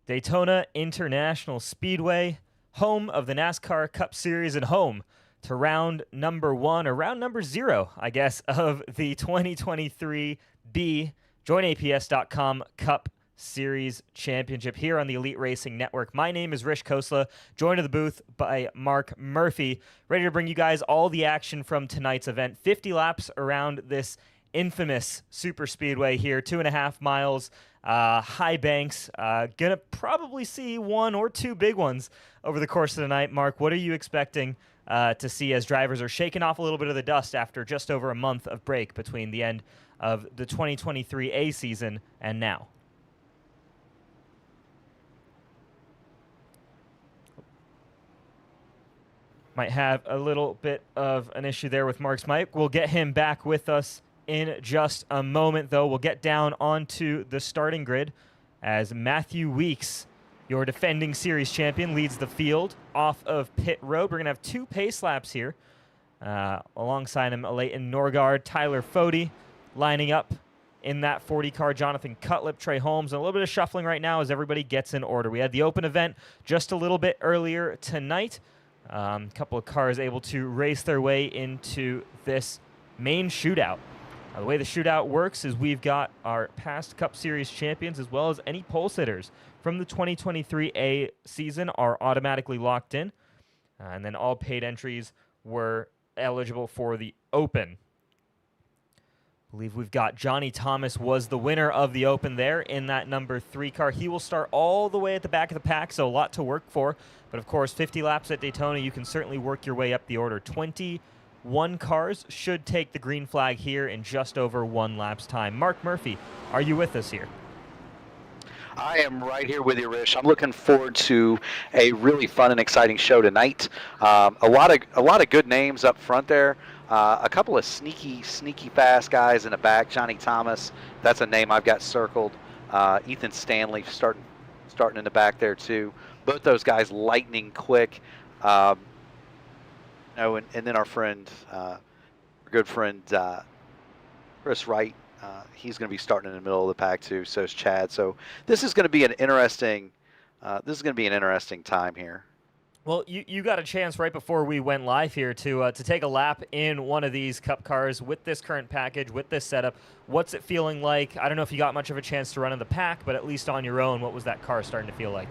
Daytona International Speedway, home of the NASCAR Cup Series and home to round number 1, or round number 0, I guess, of the 2023 B JoinAPS.com Cup Series Championship here on the Elite Racing Network. My name is Rish Khosla, joined in the booth by Mark Murphy, ready to bring you guys all the action from tonight's event. 50 laps around this infamous super speedway here, 2.5 miles, high banks. Gonna probably see one or two big ones over the course of the night. Mark, what are you expecting to see as drivers are shaking off a little bit of the dust after just over a month of break between the end of the 2023 A season and now? Might have a little bit of an issue there with Mark's mic. We'll get him back with us in just a moment, though. We'll get down onto the starting grid as Matthew Weeks, your defending series champion, leads the field off of pit road. We're going to have 2 pace laps here. Alongside him, Leighton Norgard, Tyler Fode lining up in that 40 car, Jonathan Cutlip, Trey Holmes, and a little bit of shuffling right now as everybody gets in order. We had the open event just a little bit earlier tonight. A couple of cars able to race their way into this main shootout. The way the shootout works is we've got our past Cup Series champions as well as any pole sitters from the 2023 A season are automatically locked in. And then all paid entries were eligible for the Open. I believe we've got Johnny Thomas was the winner of the Open there in that number 3 car. He will start all the way at the back of the pack, so a lot to work for. But of course, 50 laps at Daytona, you can certainly work your way up the order. 21 cars should take the green flag here in just over 1 lap's time. Mark Murphy, are you with us here? I am right here with you, Rish. I'm looking forward to a really fun and exciting show tonight. A lot of good names up front there. A couple of sneaky fast guys in the back. Johnny Thomas, that's a name I've got circled. Ethan Stanley starting in the back there too. Both those guys lightning quick. And then our friend, good friend Chris Wright. He's going to be starting in the middle of the pack too. So is Chad. So this is going to be an interesting. Time here. Well, you got a chance right before we went live here to take a lap in one of these Cup cars with this current package, with this setup. What's it feeling like? I don't know if you got much of a chance to run in the pack, but at least on your own, what was that car starting to feel like?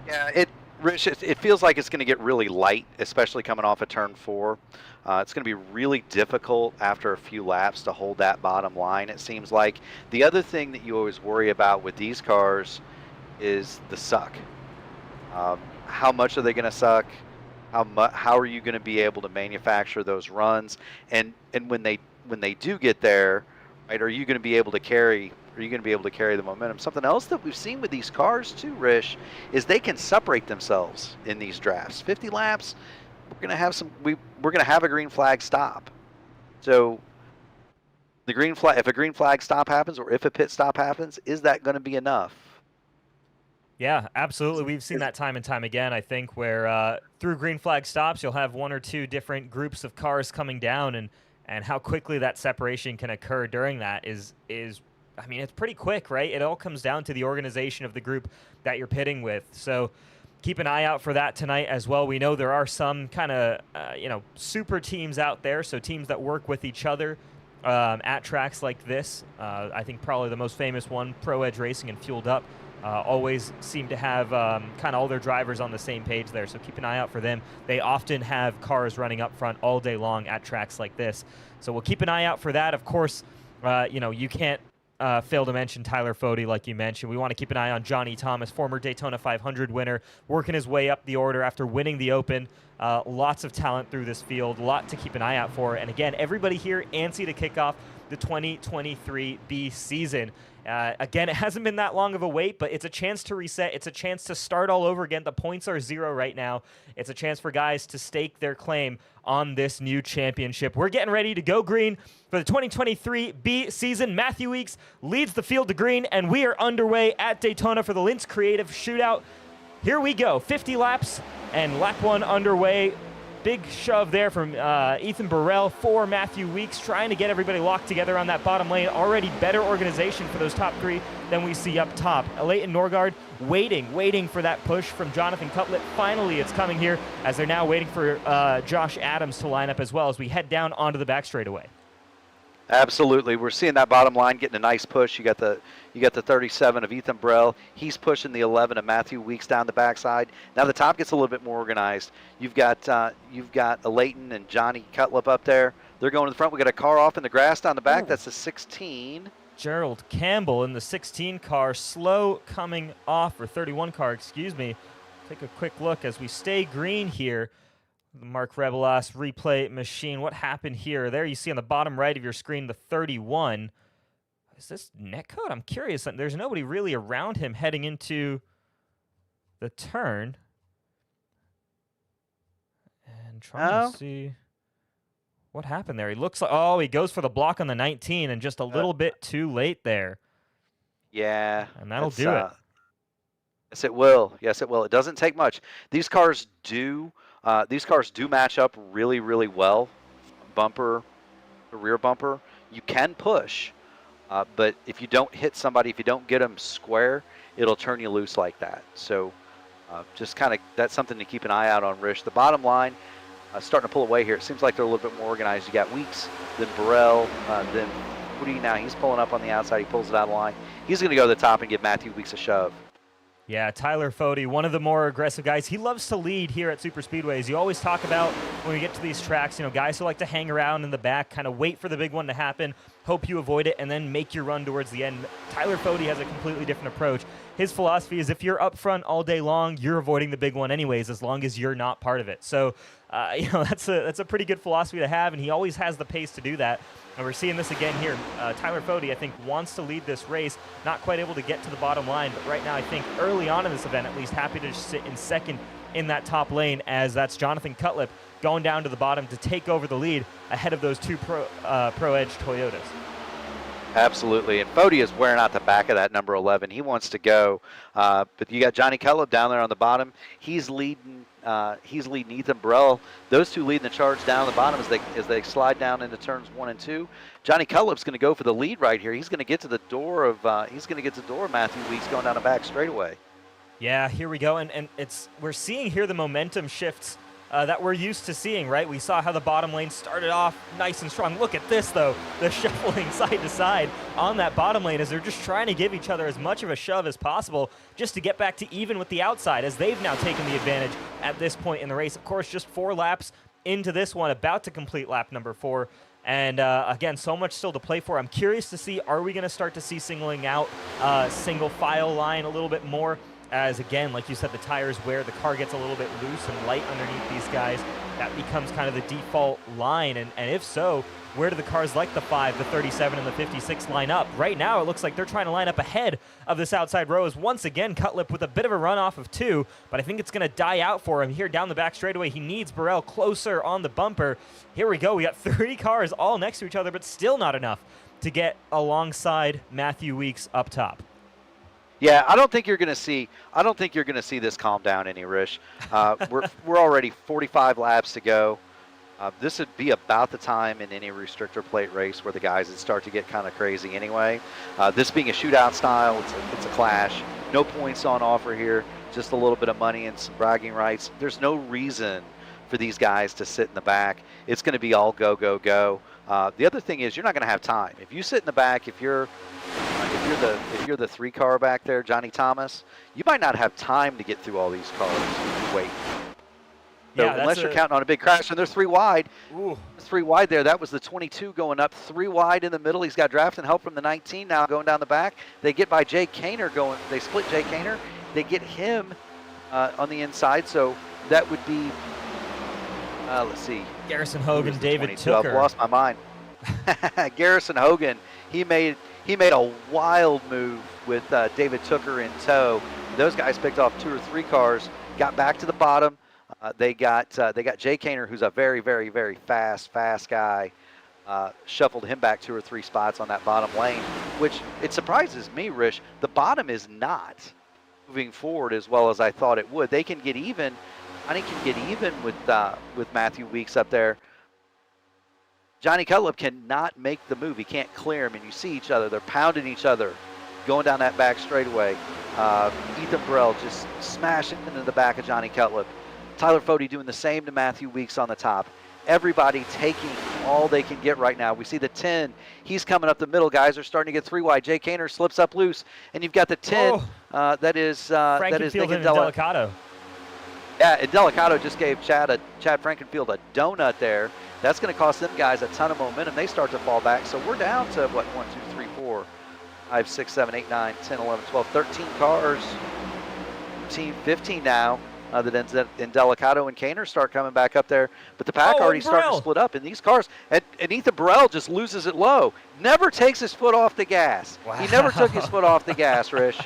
Yeah, Rich, it feels like it's going to get really light, especially coming off of turn 4. It's going to be really difficult after a few laps to hold that bottom line, it seems like. The other thing that you always worry about with these cars is the suck. How much are they going to suck? How are you going to be able to manufacture those runs? And when they do get there, right? Are you going to be able to carry the momentum? Something else that we've seen with these cars too, Rish, is they can separate themselves in these drafts. 50 laps, we're going to have a green flag stop. So if a green flag stop happens, or if a pit stop happens, is that going to be enough? Yeah, absolutely. We've seen that time and time again, I think, where through green flag stops, you'll have 1 or 2 different groups of cars coming down, and how quickly that separation can occur during that is I mean, it's pretty quick, right? It all comes down to the organization of the group that you're pitting with. So keep an eye out for that tonight as well. We know there are some kind of, super teams out there, so teams that work with each other at tracks like this. I think probably the most famous one, Pro Edge Racing and Fueled Up, always seem to have kind of all their drivers on the same page there, so keep an eye out for them. They often have cars running up front all day long at tracks like this. So we'll keep an eye out for that. Of course, you can't fail to mention Tyler Fode, like you mentioned. We want to keep an eye on Johnny Thomas, former Daytona 500 winner, working his way up the order after winning the Open. Lots of talent through this field, a lot to keep an eye out for. And again, everybody here antsy to kick off the 2023 B season. Again, it hasn't been that long of a wait, but it's a chance to reset. It's a chance to start all over again. The points are 0 right now. It's a chance for guys to stake their claim on this new championship. We're getting ready to go green for the 2023 B season. Matthew Weeks leads the field to green, and we are underway at Daytona for the Lince Creative Shootout. Here we go, 50 laps, and lap 1 underway. big shove there from Ethan Burrell for Matthew Weeks, trying to get everybody locked together on that bottom lane. Already better organization for those top three than we see up top. Leighton Norgard waiting for that push from Jonathan Cutlip. Finally, it's coming here as they're now waiting for Josh Adams to line up as well as we head down onto the back straightaway. Absolutely, we're seeing that bottom line getting a nice push. You got the 37 of Ethan Burrell. He's pushing the 11 of Matthew Weeks down the backside. Now the top gets a little bit more organized. You've got a Leighton and Johnny Cutlip up there. They're going to the front. We got a car off in the grass down the back. That's the 16. Gerald Campbell in the 16 car, slow coming off, or 31 car, excuse me. Take a quick look as we stay green here. The Mark Rebelas replay machine. What happened here? There you see on the bottom right of your screen the 31. Is this netcode? I'm curious. There's nobody really around him heading into the turn. And trying to see what happened there. He looks like, oh, he goes for the block on the 19 and just a little bit too late there. Yeah. And that'll do it. Yes, it will. Yes, it will. It doesn't take much. These cars do match up really, really well. Bumper, the rear bumper. You can push, but if you don't hit somebody, if you don't get them square, it'll turn you loose like that. So just kind of, that's something to keep an eye out on, Rich. The bottom line, starting to pull away here. It seems like they're a little bit more organized. You got Weeks, then Burrell, then Woody now. He's pulling up on the outside. He pulls it out of the line. He's going to go to the top and give Matthew Weeks a shove. Yeah, Tyler Fody, one of the more aggressive guys. He loves to lead here at super speedways. You always talk about when we get to these tracks, guys who like to hang around in the back, kind of wait for the big one to happen, hope you avoid it, and then make your run towards the end. Tyler Fody has a completely different approach. His philosophy is if you're up front all day long, you're avoiding the big one anyways, as long as you're not part of it. So, that's a pretty good philosophy to have, and he always has the pace to do that. And we're seeing this again here. Tyler Fody, I think, wants to lead this race, not quite able to get to the bottom line, but right now I think early on in this event, at least, happy to sit in second in that top lane, as that's Jonathan Cutlip going down to the bottom to take over the lead ahead of those two Pro Edge Toyotas. Absolutely, and Fody is wearing out the back of that number 11. He wants to go, but you got Johnny Cutlip down there on the bottom. He's leading Ethan Burrell. Those two leading the charge down the bottom as they slide down into turns 1 and 2. Johnny Cutlip's going to go for the lead right here. He's going to get to the door of Matthew Weeks going down the back straightaway. Yeah, here we go, and we're seeing here the momentum shifts that we're used to seeing, right? We saw how the bottom lane started off nice and strong. Look at this, though, the shuffling side to side on that bottom lane as they're just trying to give each other as much of a shove as possible just to get back to even with the outside, as they've now taken the advantage at this point in the race. Of course, just 4 laps into this one, about to complete lap number 4. And again, so much still to play for. I'm curious to see, are we going to start to see singling out single file line a little bit more? As again, like you said, the tires wear, the car gets a little bit loose and light underneath these guys. That becomes kind of the default line. And if so, where do the cars like the 5, the 37, and the 56 line up? Right now, it looks like they're trying to line up ahead of this outside row. As once again, Cutlip with a bit of a run off of 2, but I think it's going to die out for him here down the back straightaway. He needs Burrell closer on the bumper. Here we go. We got 3 cars all next to each other, but still not enough to get alongside Matthew Weeks up top. Yeah, I don't think you're going to see this calm down any, Rish. We're already 45 laps to go. This would be about the time in any restrictor plate race where the guys would start to get kind of crazy anyway. This being a shootout style, it's a clash. No points on offer here, just a little bit of money and some bragging rights. There's no reason for these guys to sit in the back. It's going to be all go, go, go. The other thing is you're not going to have time. If you sit in the back, if you're the 3 car back there, Johnny Thomas, you might not have time to get through all these cars if you wait. So yeah, unless you're counting on a big crash, and they're 3 wide. Ooh. 3 wide there. That was the 22 going up, 3 wide in the middle. He's got draft and help from the 19 now going down the back. They get by Jay Kaner going. They split Jay Kaner. They get him on the inside. So that would be, let's see. Garrison Hogan, David 22? Tooker. I've lost my mind. Garrison Hogan, he made a wild move with David Tooker in tow. Those guys picked off 2 or 3 cars, got back to the bottom. They got Jay Kaner, who's a very, very, very fast guy. Shuffled him back 2 or 3 spots on that bottom lane, which it surprises me, Rish. The bottom is not moving forward as well as I thought it would. They can get even Johnny can get even with Matthew Weeks up there. Johnny Cutlip cannot make the move. He can't clear him, and you see each other. They're pounding each other, going down that back straightaway. Ethan Burrell just smashing into the back of Johnny Cutlip. Tyler Fode doing the same to Matthew Weeks on the top. Everybody taking all they can get right now. We see the 10. He's coming up the middle. Guys are starting to get 3 wide. Jay Kaner slips up loose, and you've got the 10. That is Frankenfield and Delicato. Yeah, and Delicato just gave Chad Frankenfield a donut there. That's going to cost them guys a ton of momentum. They start to fall back. So we're down to, what, 1, 2, 3, 4, 5, 6, 7, 8, 9, 10, 11, 12, 13 cars. 15 now. That Delicato and Kaner start coming back up there. But the pack already starting to split up in these cars. And Ethan Burrell just loses it low. Never takes his foot off the gas. Wow. He never took his foot off the gas, Rich.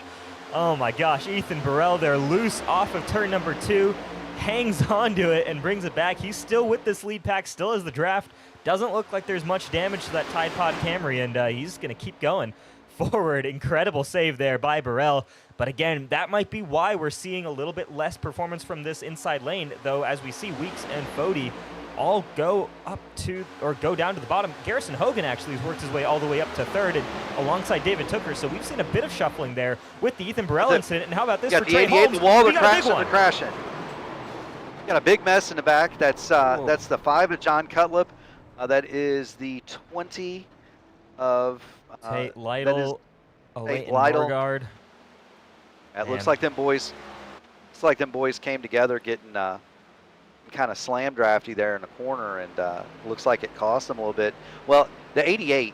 Oh my gosh, Ethan Burrell there loose off of turn number 2. Hangs onto it and brings it back. He's still with this lead pack, still as the draft. Doesn't look like there's much damage to that Tide Pod Camry, and he's going to keep going forward. Incredible save there by Burrell. But again, that might be why we're seeing a little bit less performance from this inside lane, though as we see Weeks and Fode all go up to, or go down to the bottom. Garrison Hogan actually has worked his way all the way up to 3rd and alongside David Tooker, so we've seen a bit of shuffling there with the Ethan Burrell incident. And how about this for Trey Holmes? The wall, they're crashing. Got a big mess in the back. That's the 5 of John Cutlip. That is the 20 of Tate Lytle. Norgard. It looks like them boys. It's like them boys came together, getting kind of slam drafty there in the corner, and looks like it cost them a little bit. Well, the 88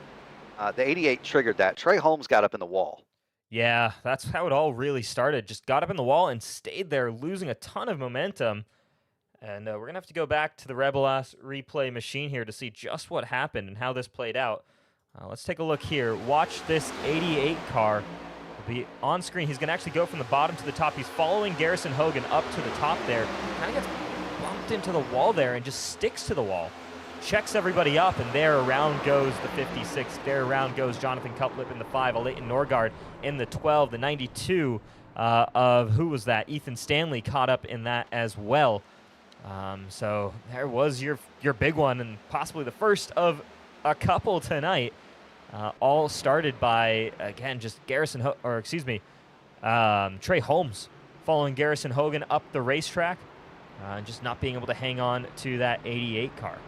triggered that. Trey Holmes got up in the wall. Yeah, that's how it all really started. Just got up in the wall and stayed there, losing a ton of momentum. And we're going to have to go back to the Rebel Ass replay machine here to see just what happened and how this played out. Let's take a look here. Watch this 88 car. It'll be on screen. He's going to actually go from the bottom to the top. He's following Garrison Hogan up to the top there. Kind of gets bumped into the wall there and just sticks to the wall. Checks everybody up, and there around goes the 56. There around goes Jonathan Cutlip in the 5, Leighton Norgard in the 12. The 92 of, who was that? Ethan Stanley caught up in that as well. So there was your big one, and possibly the first of a couple tonight. All started by, again, just Trey Holmes following Garrison Hogan up the racetrack, and just not being able to hang on to that 88 car.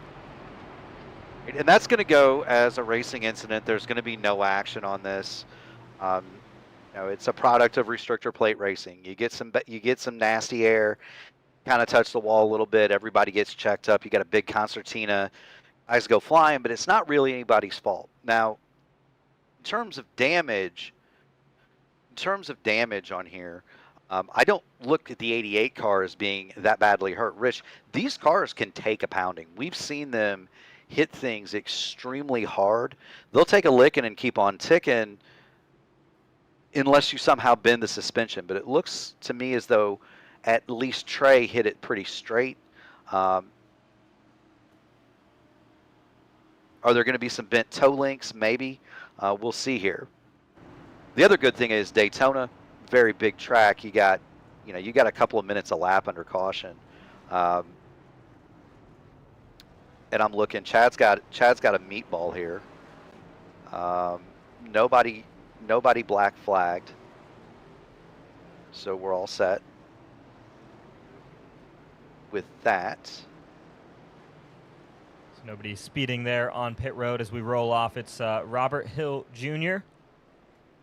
And that's going to go as a racing incident. There's going to be no action on this. It's a product of restrictor plate racing. You get some nasty air, kind of touch the wall a little bit. Everybody gets checked up. You got a big concertina. Guys go flying, but it's not really anybody's fault. Now, in terms of damage on here, I don't look at the 88 car as being that badly hurt. Rich, these cars can take a pounding. We've seen them hit things extremely hard. They'll take a licking and keep on ticking unless you somehow bend the suspension. But it looks to me as though at least Trey hit it pretty straight. Are there going to be some bent toe links? Maybe. We'll see here. The other good thing is Daytona, very big track. You got a couple of minutes a lap under caution. And I'm looking. Chad's got a meatball here. Nobody black flagged. So we're all set with that. So nobody speeding there on pit road as we roll off. It's Robert Hill Jr.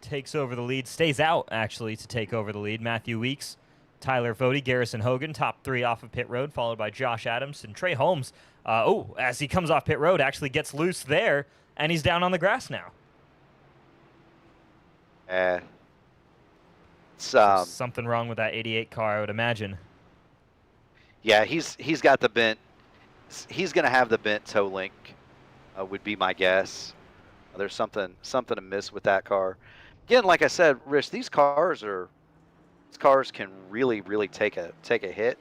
takes over the lead, stays out actually to take over the lead. Matthew Weeks, Tyler Fode, Garrison Hogan, top 3 off of pit road, followed by Josh Adams and Trey Holmes. As he comes off pit road, actually gets loose there, and he's down on the grass now. Something wrong with that 88 car, I would imagine. Yeah, he's got the bent. He's going to have the bent toe link, would be my guess. There's something amiss with that car. Again, like I said, Rich, these cars can really, really take a hit.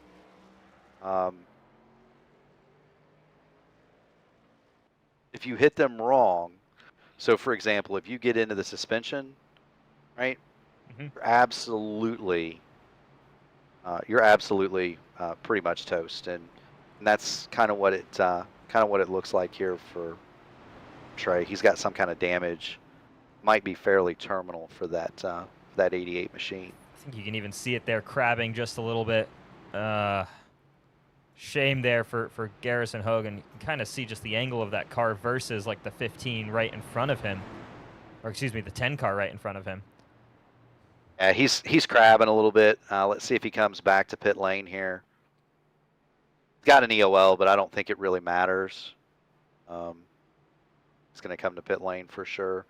If you hit them wrong, so for example, if you get into the suspension, right, you're absolutely pretty much toast, and that's kind of what it looks like here for Trey. He's got some kind of damage, might be fairly terminal for that 88 machine. I think you can even see it there crabbing just a little bit. Shame there for Garrison Hogan. You can kind of see just the angle of that car versus like the 15 right in front of him, or excuse me, the 10 car right in front of him. Yeah, he's crabbing a little bit. Let's see if he comes back to pit lane here. He's got an EOL, but I don't think it really matters. He's going to come to pit lane for sure.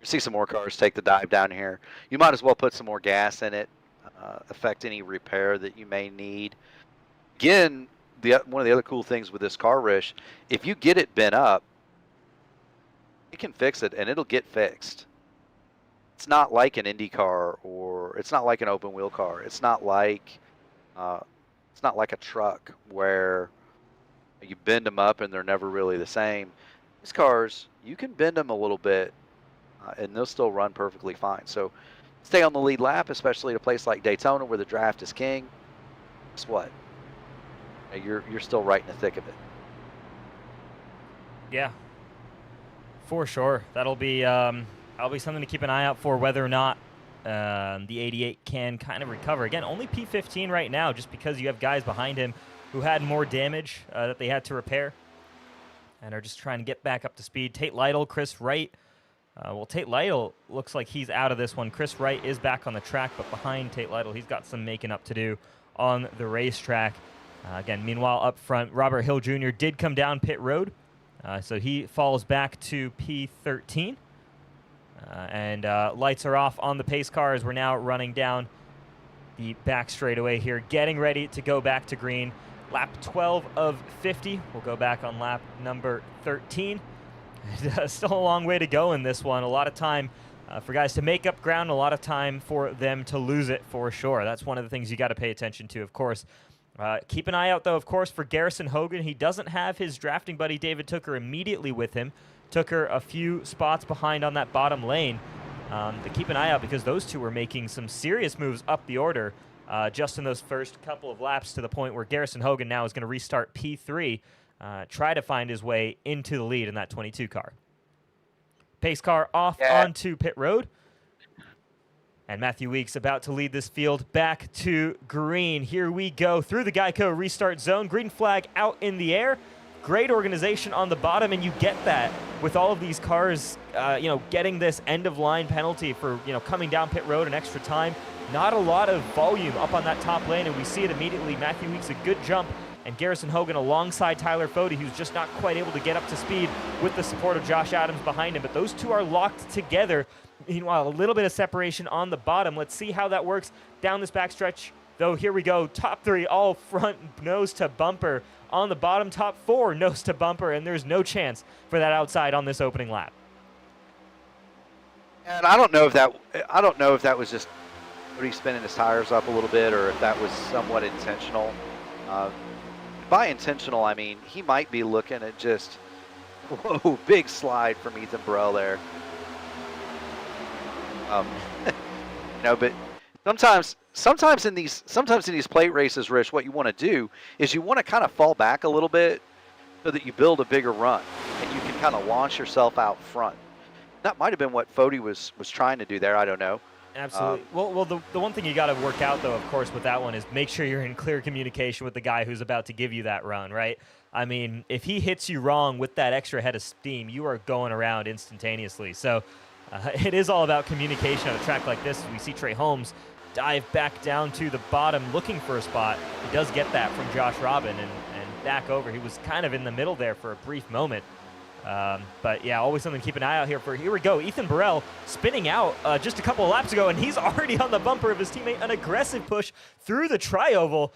You see some more cars take the dive down here. You might as well put some more gas in it, affect any repair that you may need. Again, one of the other cool things with this car, Rish, if you get it bent up, you can fix it, and it'll get fixed. It's not like an Indy car, or it's not like an open wheel car. It's not like a truck where you bend them up and they're never really the same. These cars, you can bend them a little bit, and they'll still run perfectly fine. So stay on the lead lap, especially at a place like Daytona where the draft is king. Guess what? You're still right in the thick of it. Yeah, for sure. That'll be something to keep an eye out for, whether or not the 88 can kind of recover. Again, only P15 right now, just because you have guys behind him who had more damage that they had to repair and are just trying to get back up to speed. Tate Lytle, Chris Wright. Well, Tate Lytle looks like he's out of this one. Chris Wright is back on the track, but behind Tate Lytle, he's got some making up to do on the racetrack. Again, meanwhile, up front, Robert Hill Jr. did come down pit road, so he falls back to P13. And lights are off on the pace car as we're now running down the back straightaway here, getting ready to go back to green. Lap 12 of 50. We'll go back on lap number 13. Still a long way to go in this one. A lot of time for guys to make up ground, a lot of time for them to lose it for sure. That's one of the things you got to pay attention to, of course. Keep an eye out, though, of course, for Garrison Hogan. He doesn't have his drafting buddy David Tooker immediately with him. Tooker a few spots behind on that bottom lane. But keep an eye out, because those two were making some serious moves up the order just in those first couple of laps, to the point where Garrison Hogan now is going to restart P3, try to find his way into the lead in that 22 car. Pace car off onto pit road. And Matthew Weeks about to lead this field back to green. Here we go through the Geico restart zone. Green flag out in the air. Great organization on the bottom, and you get that with all of these cars, getting this end-of-line penalty for, coming down pit road an extra time. Not a lot of volume up on that top lane, and we see it immediately. Matthew Weeks, a good jump, and Garrison Hogan alongside Tyler Fode, who's just not quite able to get up to speed with the support of Josh Adams behind him. But those two are locked together. Meanwhile, a little bit of separation on the bottom. Let's see how that works down this backstretch. Though, here we go. Top three all front nose to bumper. On the bottom, top four nose to bumper, and there's no chance for that outside on this opening lap. And I don't know if that was just Cody spinning his tires up a little bit, or if that was somewhat intentional. By intentional, I mean he might be looking at just, whoa, big slide from Ethan Burrell there. But sometimes in these plate races, Rich, what you want to do is you want to kind of fall back a little bit so that you build a bigger run and you can kind of launch yourself out front. That might have been what Fode was trying to do there. I don't know. Absolutely. Well, the one thing you got to work out, though, of course, with that one is make sure you're in clear communication with the guy who's about to give you that run, right? I mean, if he hits you wrong with that extra head of steam, you are going around instantaneously. So it is all about communication on a track like this. We see Trey Holmes dive back down to the bottom looking for a spot. He does get that from Josh Robin and back over. He was kind of in the middle there for a brief moment. But yeah, always something to keep an eye out here for. Here we go. Ethan Burrell spinning out just a couple of laps ago, and he's already on the bumper of his teammate. An aggressive push through the tri-oval.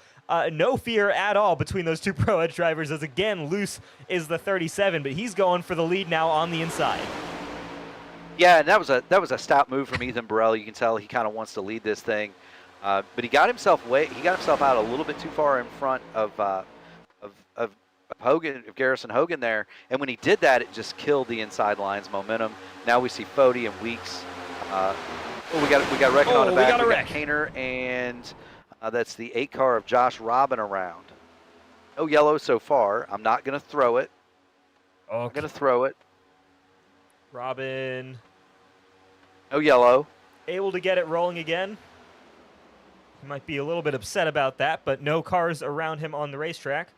No fear at all between those two Pro Edge drivers, as again, loose is the 37, but he's going for the lead now on the inside. Yeah, and that was a stout move from Ethan Burrell. You can tell he kind of wants to lead this thing, but he got himself out a little bit too far in front of Garrison Hogan there, and when he did that, it just killed the inside line's momentum. Now we see Fode and Weeks. We got wrecking on the back. We got Kaner and That's the 8 car of Josh Robin around. No yellow so far. I'm not going to throw it. Okay. I'm going to throw it. Robin. No yellow. Able to get it rolling again. He might be a little bit upset about that, but no cars around him on the racetrack.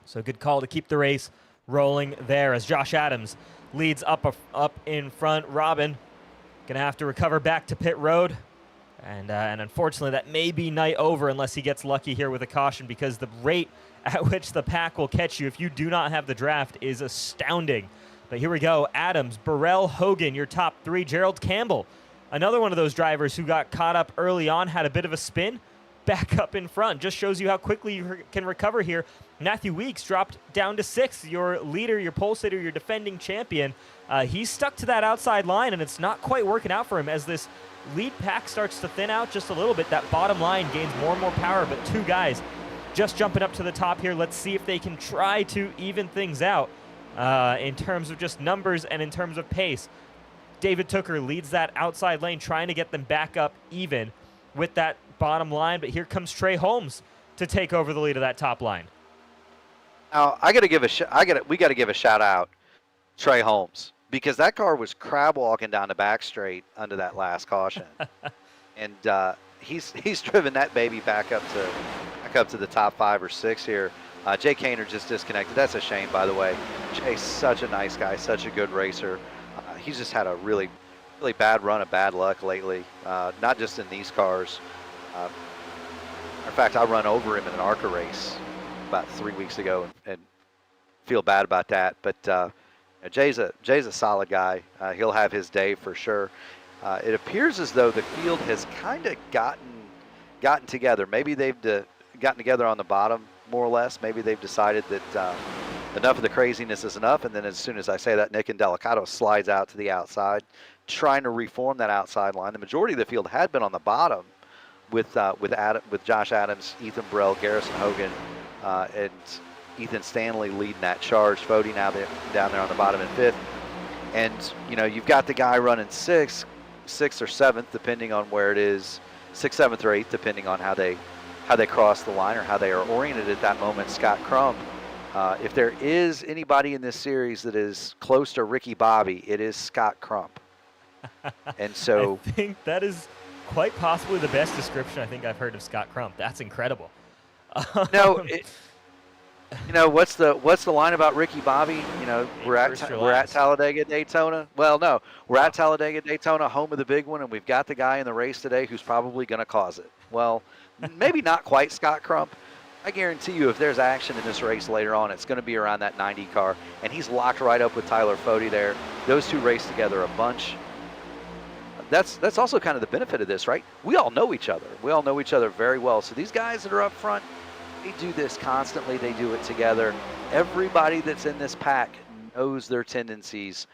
So good call to keep the race rolling there as Josh Adams leads up in front. Robin gonna have to recover back to pit road. And unfortunately, that may be night over unless he gets lucky here with a caution, because the rate at which the pack will catch you if you do not have the draft is astounding. But here we go. Adams, Burrell, Hogan, your top 3. Gerald Campbell, another one of those drivers who got caught up early on, had a bit of a spin, back up in front. Just shows you how quickly you can recover here. Matthew Weeks dropped down to 6th. Your leader, your pole sitter, your defending champion. He's stuck to that outside line, and it's not quite working out for him as this lead pack starts to thin out just a little bit. That bottom line gains more and more power, but 2 guys just jumping up to the top here. Let's see if they can try to even things out in terms of just numbers and in terms of pace. David Tooker leads that outside lane, trying to get them back up even with that bottom line, but here comes Trey Holmes to take over the lead of that top line. Now we got to give a shout out Trey Holmes, because that car was crab walking down the back straight under that last caution, and he's driven that baby back up to the top 5 or 6 here. Jay Kaner just disconnected. That's a shame, by the way. Jay's such a nice guy, such a good racer. He's just had a really bad run of bad luck lately, not just in these cars. In fact, I run over him in an ARCA race about 3 weeks ago and feel bad about that. But Jay's a solid guy. He'll have his day for sure. It appears as though the field has kind of gotten together. Maybe they've gotten together on the bottom, more or less. Maybe they've decided that enough of the craziness is enough. And then as soon as I say that, Nick Delicato slides out to the outside, trying to reform that outside line. The majority of the field had been on the bottom with Josh Adams, Ethan Burrell, Garrison Hogan, and Ethan Stanley leading that charge. Fody now down there on the bottom in 5th. And, you've got the guy running 6th or 7th, depending on where it is, 6th, 7th, or 8th, depending on how they cross the line or how they are oriented at that moment. Scott Crump. If there is anybody in this series that is close to Ricky Bobby, it is Scott Crump. And so I think that is quite possibly the best description I think I've heard of Scott Crump. That's incredible. No, what's the line about Ricky Bobby? We're at Talladega Daytona. Well, no, we're at Talladega Daytona, home of the big one, and we've got the guy in the race today who's probably going to cause it. Well, maybe not quite Scott Crump. I guarantee you, if there's action in this race later on, it's going to be around that 90 car, and he's locked right up with Tyler Fody there. Those 2 race together a bunch. That's also kind of the benefit of this, right? We all know each other. We all know each other very well. So these guys that are up front, they do this constantly. They do it together. Everybody that's in this pack knows their tendencies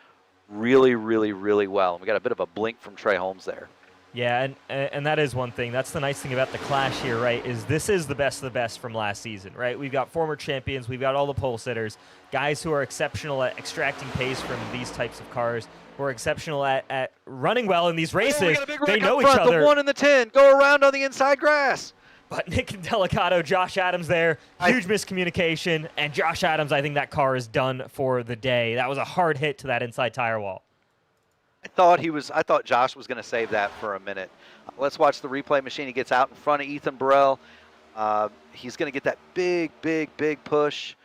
really, really, really well. And we got a bit of a blink from Trey Holmes there. Yeah, and that is one thing. That's the nice thing about the clash here, right, is this is the best of the best from last season, right? We've got former champions. We've got all the pole sitters, guys who are exceptional at extracting pace from these types of cars, who are exceptional at running well in these races. They know each other. The 1 and the 10 go around on the inside grass. But Nick Delicato, Josh Adams there, huge miscommunication, and Josh Adams, I think that car is done for the day. That was a hard hit to that inside tire wall. I thought Josh was going to save that for a minute. Let's watch the replay machine. He gets out in front of Ethan Burrell. He's going to get that big push,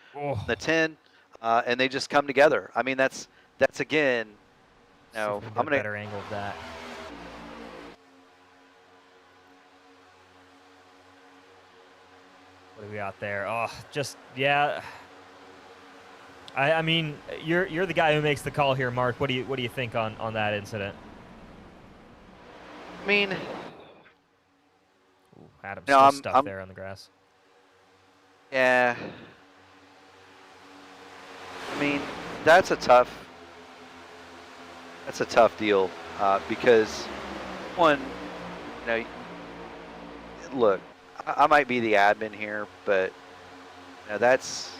the 10, and they just come together. I mean, that's again. No, I'm going to better angle of that. What do we got there? Oh, just yeah. I mean, you're the guy who makes the call here, Mark. What do you think on that incident? I mean, Adam's still stuck there on the grass. Yeah. I mean, that's a tough deal because one, look, I might be the admin here, but it's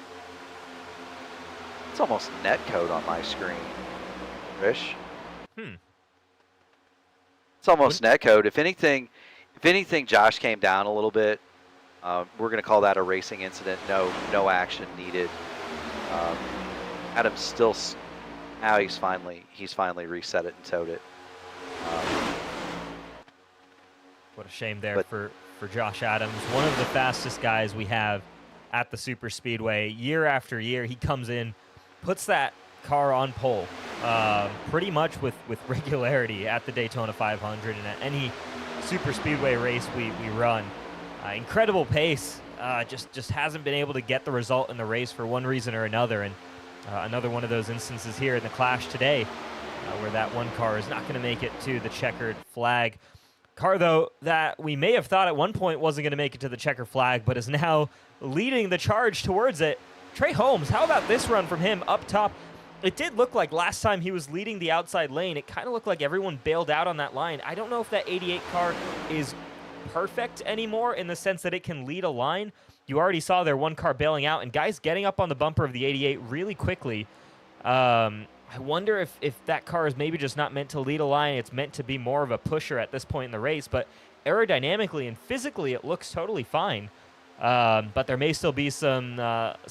almost net code on my screen, Rish. It's almost net code. If anything, If anything, Josh came down a little bit. We're going to call that a racing incident. No action needed. Adam's still. Now he's finally reset it and towed it. What a shame there for Josh Adams, one of the fastest guys we have at the super speedway. Year after year, he comes in, puts that car on pole pretty much with regularity at the Daytona 500 and at any super speedway race we run. Incredible pace, just hasn't been able to get the result in the race for one reason or another. And another one of those instances here in the clash today where that one car is not going to make it to the checkered flag. Car, though, that we may have thought at one point wasn't going to make it to the checker flag, but is now leading the charge towards it. Trey Holmes, how about this run from him up top? It did look like last time he was leading the outside lane, it kind of looked like everyone bailed out on that line. I don't know if that 88 car is perfect anymore in the sense that it can lead a line. You already saw there one car bailing out, and guys getting up on the bumper of the 88 really quickly. I wonder if that car is maybe just not meant to lead a line. It's meant to be more of a pusher at this point in the race. But aerodynamically and physically, it looks totally fine. But there may still be some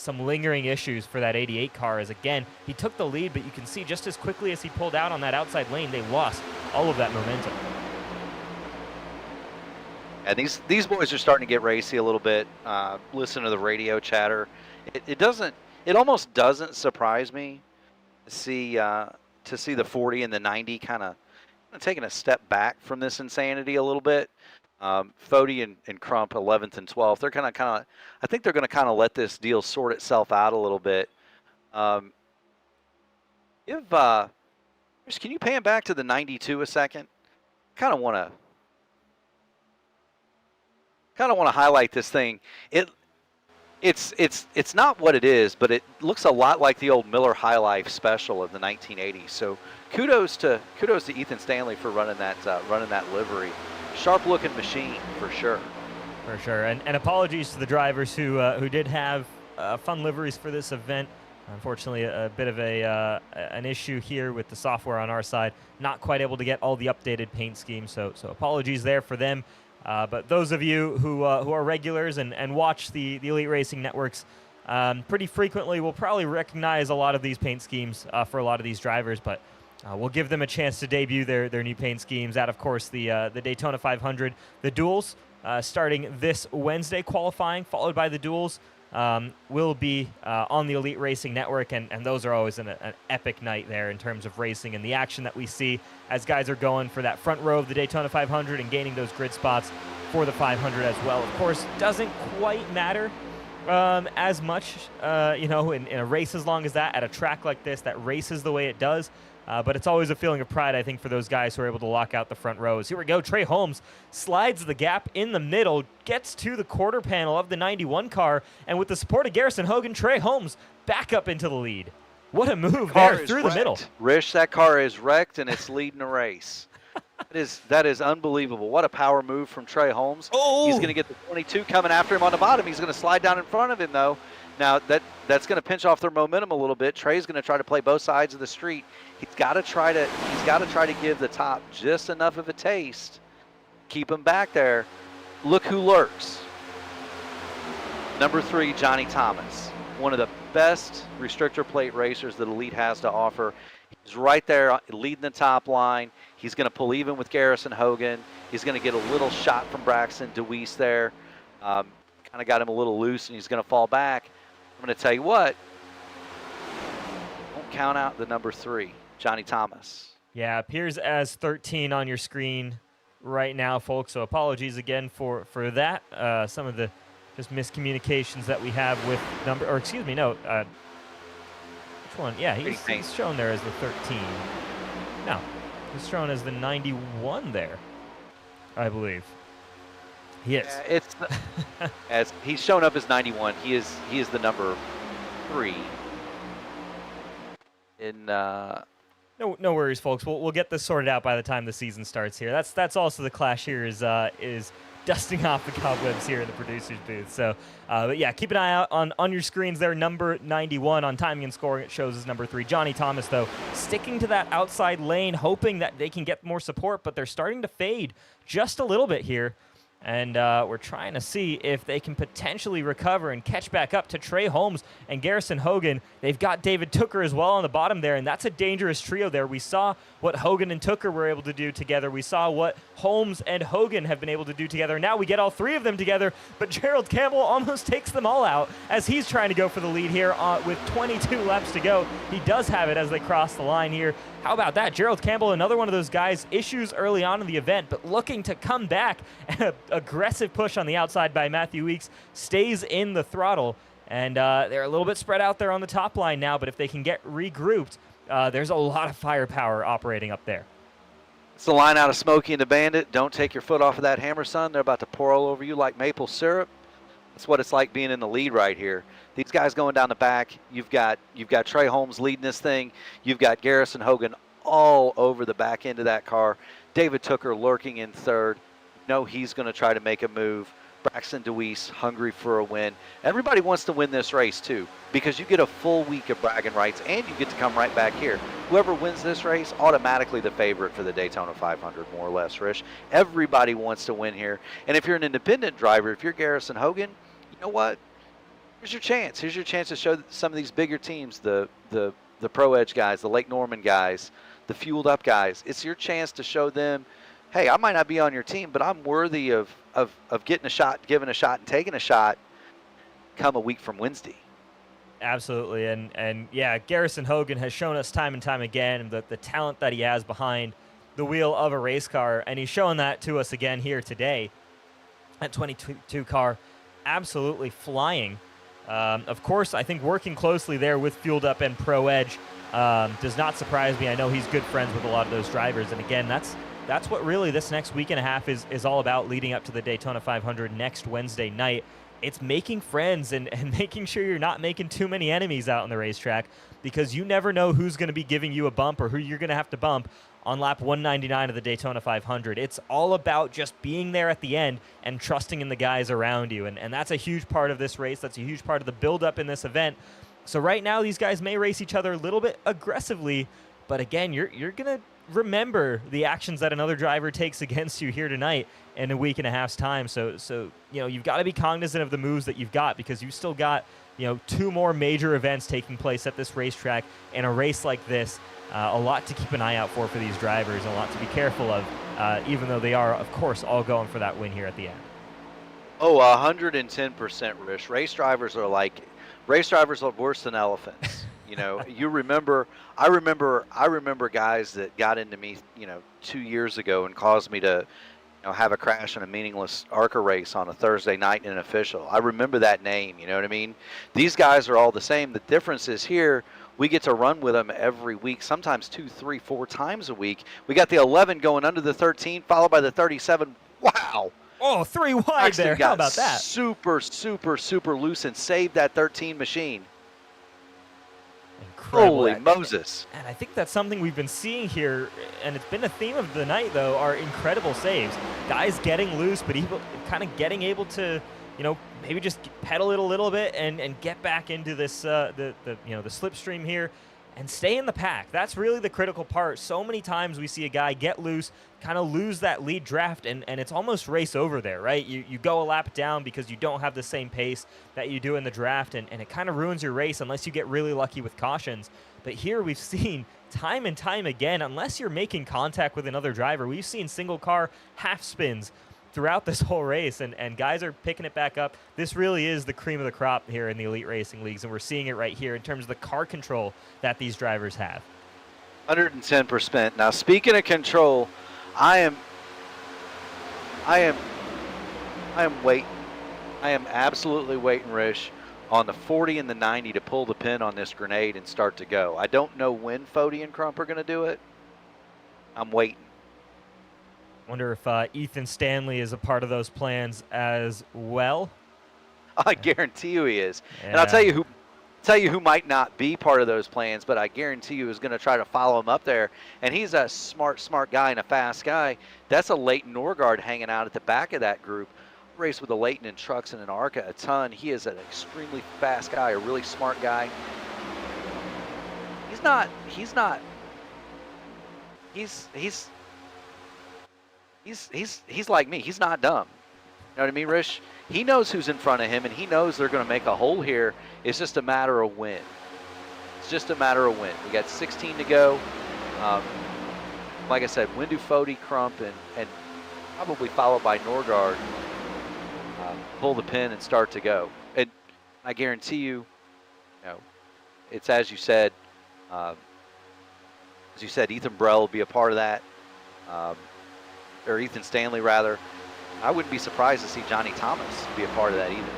lingering issues for that 88 car. As again, he took the lead, but you can see just as quickly as he pulled out on that outside lane, they lost all of that momentum. And these boys are starting to get racy a little bit. Listen to the radio chatter. It almost doesn't surprise me to see the 40 and the 90 kind of taking a step back from this insanity a little bit. Fody and Crump 11th and 12th. They're kind of. I think they're going to kind of let this deal sort itself out a little bit. Can you pan back to the 92 a second? Kind of want to highlight this thing. It's not what it is, but it looks a lot like the old Miller High Life special of the 1980s. So kudos to Ethan Stanley for running that livery. Sharp looking machine for sure. For sure, and apologies to the drivers who did have fun liveries for this event. Unfortunately, a bit of an issue here with the software on our side. Not quite able to get all the updated paint schemes, so apologies there for them. But those of you who are regulars and watch the Elite Racing Networks pretty frequently will probably recognize a lot of these paint schemes for a lot of these drivers, but we'll give them a chance to debut their new paint schemes at, of course, the Daytona 500. The duels starting this Wednesday qualifying, followed by the duels, will be on the Elite Racing Network, and those are always an epic night there in terms of racing and the action that we see as guys are going for that front row of the Daytona 500 and gaining those grid spots for the 500 as well. Of course, doesn't quite matter as much, in a race as long as that, at a track like this that races the way it does. But it's always a feeling of pride, I think, for those guys who are able to lock out the front rows. Here we go. Trey Holmes slides the gap in the middle, gets to the quarter panel of the 91 car, and with the support of Garrison Hogan, Trey Holmes back up into the lead. What a move there through the middle. Rich, that car is wrecked, and it's leading a race. That is unbelievable. What a power move from Trey Holmes. Oh! He's going to get the 22 coming after him on the bottom. He's going to slide down in front of him, though. Now, that's going to pinch off their momentum a little bit. Trey's going to try to play both sides of the street. He's got to try to give the top just enough of a taste. Keep him back there. Look who lurks. Number 3, Johnny Thomas. One of the best restrictor plate racers that Elite has to offer. He's right there leading the top line. He's going to pull even with Garrison Hogan. He's going to get a little shot from Braxton DeWeese there. Kind of got him a little loose, and he's going to fall back. I'm going to tell you what. Don't count out the number 3, Johnny Thomas. Yeah, appears as 13 on your screen right now, folks. So apologies again for that. Some of the just miscommunications that we have with which one? Yeah, he's shown there as the 13. No, he's shown as the 91 there, I believe. He is. As he's shown up as 91. He is the number 3. No worries, folks. We'll get this sorted out by the time the season starts here. That's also the clash here is dusting off the cobwebs here in the producer's booth. So, but yeah, keep an eye out on your screens there. Number 91 on timing and scoring, it shows as number 3. Johnny Thomas, though, sticking to that outside lane, hoping that they can get more support, but they're starting to fade just a little bit here. And we're trying to see if they can potentially recover and catch back up to Trey Holmes and Garrison Hogan. They've got David Tooker as well on the bottom there, and that's a dangerous trio there. We saw what Hogan and Tooker were able to do together. We saw what Holmes and Hogan have been able to do together. Now we get all three of them together, but Gerald Campbell almost takes them all out as he's trying to go for the lead here with 22 laps to go. He does have it as they cross the line here. How about that? Gerald Campbell, another one of those guys, issues early on in the event, but looking to come back. And an aggressive push on the outside by Matthew Weeks stays in the throttle. And they're a little bit spread out there on the top line now, but if they can get regrouped, there's a lot of firepower operating up there. It's the line out of Smokey and the Bandit. Don't take your foot off of that hammer, son. They're about to pour all over you like maple syrup. That's what it's like being in the lead right here. These guys going down the back. You've got Trey Holmes leading this thing. You've got Garrison Hogan all over the back end of that car. David Tooker lurking in third. No, he's going to try to make a move. Braxton DeWeese hungry for a win. Everybody wants to win this race too, because you get a full week of bragging rights and you get to come right back here. Whoever wins this race, automatically the favorite for the Daytona 500, more or less, Rich. Everybody wants to win here. And if you're an independent driver, if you're Garrison Hogan, you know what? Here's your chance. Here's your chance to show some of these bigger teams, the Pro Edge guys, the Lake Norman guys, the Fueled Up guys. It's your chance to show them, hey, I might not be on your team, but I'm worthy of getting a shot, giving a shot, and taking a shot come a week from Wednesday. Absolutely. And yeah, Garrison Hogan has shown us time and time again the talent that he has behind the wheel of a race car, and he's showing that to us again here today. That 22 car absolutely flying. Of course, I think working closely there with Fueled Up and Pro Edge does not surprise me. I know he's good friends with a lot of those drivers, and again, that's what really this next week and a half is all about leading up to the Daytona 500 next Wednesday night. It's making friends and making sure you're not making too many enemies out on the racetrack, because you never know who's going to be giving you a bump or who you're going to have to bump on lap 199 of the Daytona 500. It's all about just being there at the end and trusting in the guys around you, and that's a huge part of this race. That's a huge part of the build-up in this event. So right now, these guys may race each other a little bit aggressively, but again, you're going to remember the actions that another driver takes against you here tonight in a week and a half's time. So you know, you've got to be cognizant of the moves that you've got, because you've still got, you know, 2 more major events taking place at this racetrack. In a race like this, a lot to keep an eye out for these drivers, and a lot to be careful of, even though they are, of course, all going for that win here at the end. Oh, 110%, Rich. Race drivers are worse than elephants. You know, I remember guys that got into me, 2 years ago and caused me to, have a crash in a meaningless ARCA race on a Thursday night in an official. I remember that name, you know what I mean? These guys are all the same. The difference is here, we get to run with them every week, sometimes 2, 3, 4 times a week. We got the 11 going under the 13, followed by the 37. Wow. Oh, 3 wide there. How about that? Super, super, super loose and saved that 13 machine. Incredible. Holy Moses. And I think that's something we've been seeing here, and it's been a theme of the night, though, are incredible saves. Guys getting loose, but kind of able to, maybe just pedal it a little bit and get back into this, the slipstream here and stay in the pack. That's really the critical part. So many times we see a guy get loose, kind of lose that lead draft, and it's almost race over there, right? You go a lap down because you don't have the same pace that you do in the draft, and it kind of ruins your race unless you get really lucky with cautions. But here we've seen time and time again, unless you're making contact with another driver, we've seen single car half spins throughout this whole race, and guys are picking it back up. This really is the cream of the crop here in the elite racing leagues, and we're seeing it right here in terms of the car control that these drivers have. 110%. Now, speaking of control, I am waiting. I am absolutely waiting, Rish, on the 40 and the 90 to pull the pin on this grenade and start to go. I don't know when Fody and Crump are going to do it. I'm waiting. Wonder if Ethan Stanley is a part of those plans as well. I guarantee you he is. Yeah. And I'll tell you who might not be part of those plans, but I guarantee you is going to try to follow him up there. And he's a smart guy and a fast guy. That's a Leighton Norgard hanging out at the back of that group. Race with a Leighton in trucks and an ARCA a ton. He is an extremely fast guy, a really smart guy. He's like me. He's not dumb. know what I mean, Rish? He knows who's in front of him, and he knows they're going to make a hole here. It's just a matter of when. It's just a matter of when. We got 16 to go. Like I said, Windu, Fody, Crump, and probably followed by Norgard pull the pin and start to go. And I guarantee you, it's as you said, Ethan Brell will be a part of that, or Ethan Stanley rather. I wouldn't be surprised to see Johnny Thomas be a part of that either.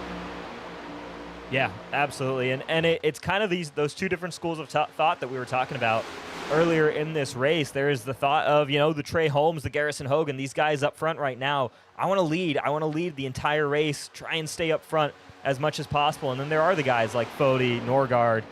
Yeah, absolutely. And it's kind of those two different schools of thought that we were talking about earlier in this race. There is the thought of, the Trey Holmes, the Garrison Hogan, these guys up front right now. I want to lead. I want to lead the entire race, try and stay up front as much as possible. And then there are the guys like Fody, Norgard.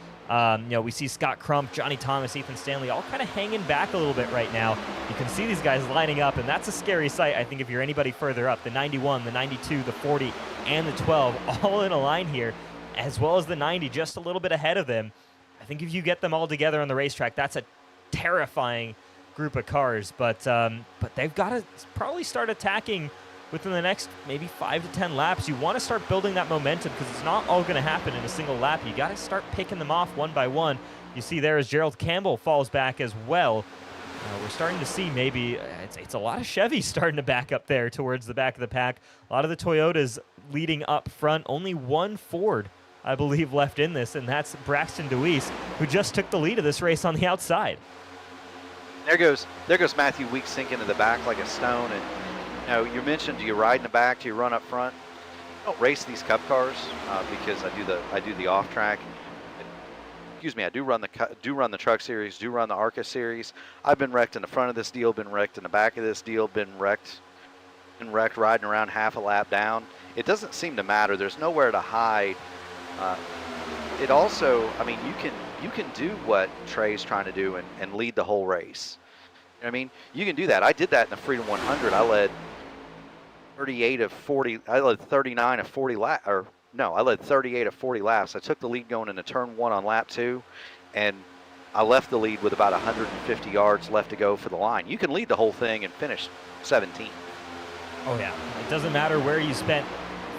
We see Scott Crump, Johnny Thomas, Ethan Stanley, all kind of hanging back a little bit right now. You can see these guys lining up, and that's a scary sight, I think, if you're anybody further up. The 91, the 92, the 40, and the 12 all in a line here, as well as the 90 just a little bit ahead of them. I think if you get them all together on the racetrack, that's a terrifying group of cars. But they've got to probably start attacking within the next maybe 5 to 10 laps. You want to start building that momentum because it's not all going to happen in a single lap. You got to start picking them off one by one. You see there as Gerald Campbell falls back as well. We're starting to see maybe it's a lot of Chevys starting to back up there towards the back of the pack. A lot of the Toyotas leading up front. Only one Ford, I believe, left in this, and that's Braxton DeWeese, who just took the lead of this race on the outside. There goes Matthew Weeks sinking to the back like a stone. And you mentioned, do you ride in the back? Do you run up front? I don't race these Cup cars because I do the off track. Excuse me, I do run the Truck Series, do run the ARCA Series. I've been wrecked in the front of this deal, been wrecked in the back of this deal, been wrecked riding around half a lap down. It doesn't seem to matter. There's nowhere to hide. It also, you can do what Trey's trying to do and lead the whole race. You can do that. I did that in the Freedom 100. I led 38 of 40. I led 39 of 40 laps. I led 38 of 40 laps. I took the lead going into turn 1 on lap 2, and I left the lead with about 150 yards left to go for the line. You can lead the whole thing and finish 17. Oh, yeah. It doesn't matter where you spent